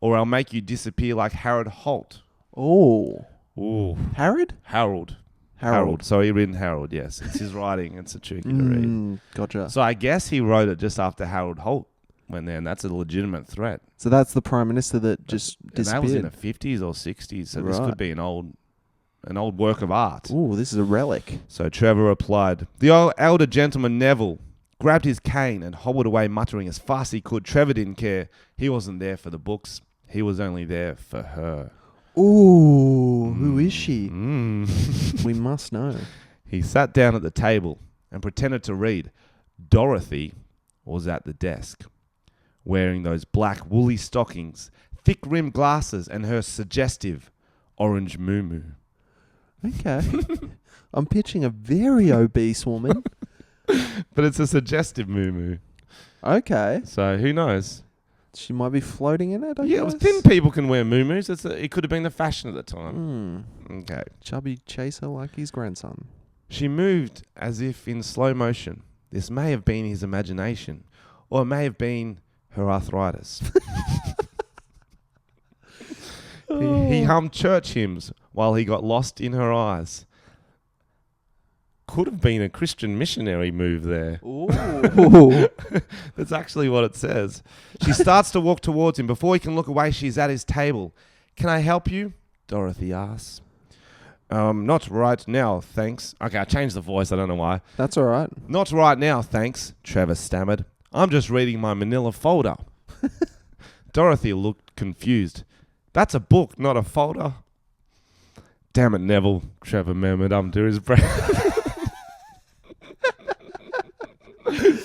or I'll make you disappear like Harold Holt. Oh. Ooh. Harold? Harold. So he written Harold, yes. It's his writing. It's a tricky to read. Gotcha. So I guess he wrote it just after Harold Holt went there, and that's a legitimate threat. So that's the Prime Minister that just And disappeared. that was in the 50s or 60s, so this Right. could be an old work of art. Ooh, this is a relic. So Trevor replied, the old elder gentleman Neville grabbed his cane and hobbled away muttering as fast as he could. Trevor didn't care. He wasn't there for the books. He was only there for her. Ooh, who is she? We must know. He sat down at the table and pretended to read. Dorothy was at the desk, wearing those black woolly stockings, thick-rimmed glasses, and her suggestive orange muumuu. Okay. I'm pitching a very obese woman. But it's a suggestive muumuu. Okay. So who knows? She might be floating in it, I Yeah, guess. thin people can wear muumuus. It could have been the fashion at the time. Okay. Chubby chaser like his grandson. She moved as if in slow motion. This may have been his imagination, or it may have been her arthritis. He hummed church hymns while he got lost in her eyes. Could have been a Christian missionary move there. Ooh. That's actually what it says. She starts to walk towards him. Before he can look away, she's at his table. Can I help you? Dorothy asks. Not right now, thanks. Okay, I changed the voice. I don't know why. That's all right. Not right now, thanks, Trevor stammered. I'm just reading my manila folder. Dorothy looked confused. That's a book, not a folder. Damn it, Neville, Trevor murmured under his breath.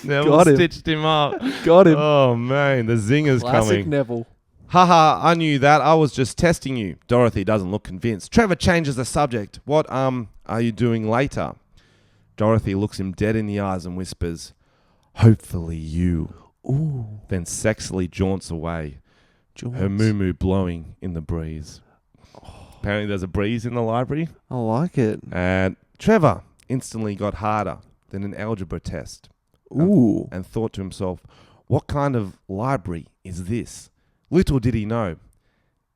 Neville stitched him up. Got him. Oh, man, the zinger's Classic coming. Neville. Haha, I knew that. I was just testing you. Dorothy doesn't look convinced. Trevor changes the subject. What, are you doing later? Dorothy looks him dead in the eyes and whispers, hopefully you. Ooh. Then sexily jaunts away, her moo-moo blowing in the breeze. Apparently there's a breeze in the library. I like it. And Trevor instantly got harder than an algebra test. Ooh. And thought to himself, what kind of library is this? Little did he know,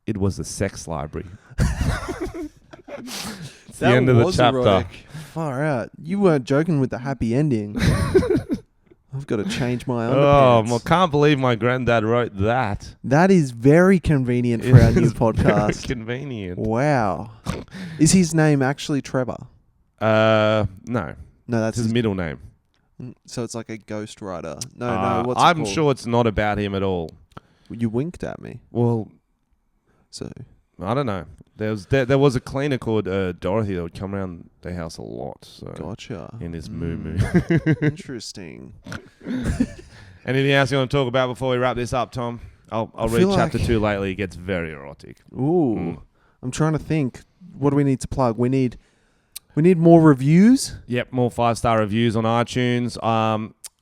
it was a sex library. It's the end of the chapter. Erotic. Far out. You weren't joking with the happy ending. I've got to change my underpants. Oh, I can't believe my granddad wrote that. That is very convenient for our new podcast. Very convenient. Wow. Is his name actually Trevor? No. No, that's his middle name. So it's like a ghost writer. No, what's it I'm called? sure it's not about him at all. You winked at me. Well, So I don't know. There was a cleaner called Dorothy that would come around the house a lot. So gotcha. in his moo-moo. Interesting. Anything else you want to talk about before we wrap this up, Tom? I'll read chapter 2 lately. It gets very erotic. Ooh. I'm trying to think. What do we need to plug? We need more reviews. Yep, more 5-star reviews on iTunes.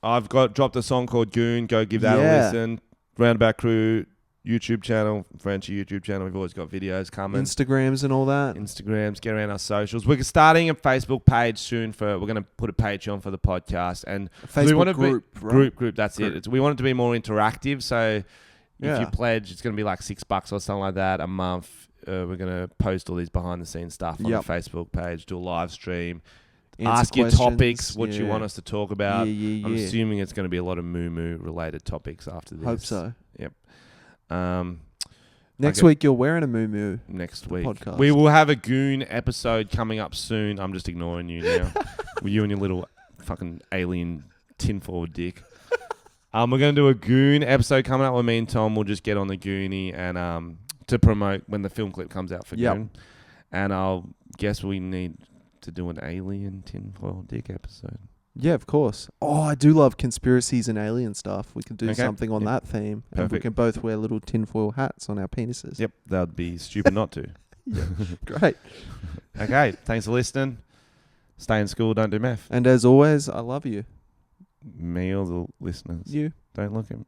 I've dropped a song called Goon. Go give that a listen. Roundabout Crew YouTube channel, Frenchy YouTube channel. We've always got videos coming. Instagrams and all that. Instagrams, get around our socials. We're starting a Facebook page soon we're going to put a Patreon for the podcast. And A Facebook group, right? Group, that's it. We want it to be more interactive. So if you pledge, it's going to be like $6 or something like that a month. We're going to post all these behind the scenes stuff on the Facebook page, do a live stream. Ask your topics, what you want us to talk about. I'm assuming it's going to be a lot of moo-moo related topics after this. Hope so. Yep. Next week you're wearing a moo-moo. Next week. Podcast. We will have a Goon episode coming up soon. I'm just ignoring you now. With you and your little fucking alien tinfoil dick. We're going to do a Goon episode coming up with me and Tom. We'll just get on the Goonie and to promote when the film clip comes out for Goon. And I'll guess we need to do an alien tinfoil dick episode. Yeah, of course. Oh, I do love conspiracies and alien stuff. We can do something on that theme. Perfect. And we can both wear little tinfoil hats on our penises. Yep, that would be stupid not to. Yeah, great. Okay, thanks for listening. Stay in school, don't do meth. And as always, I love you. Me or the listeners? You. Don't look at me.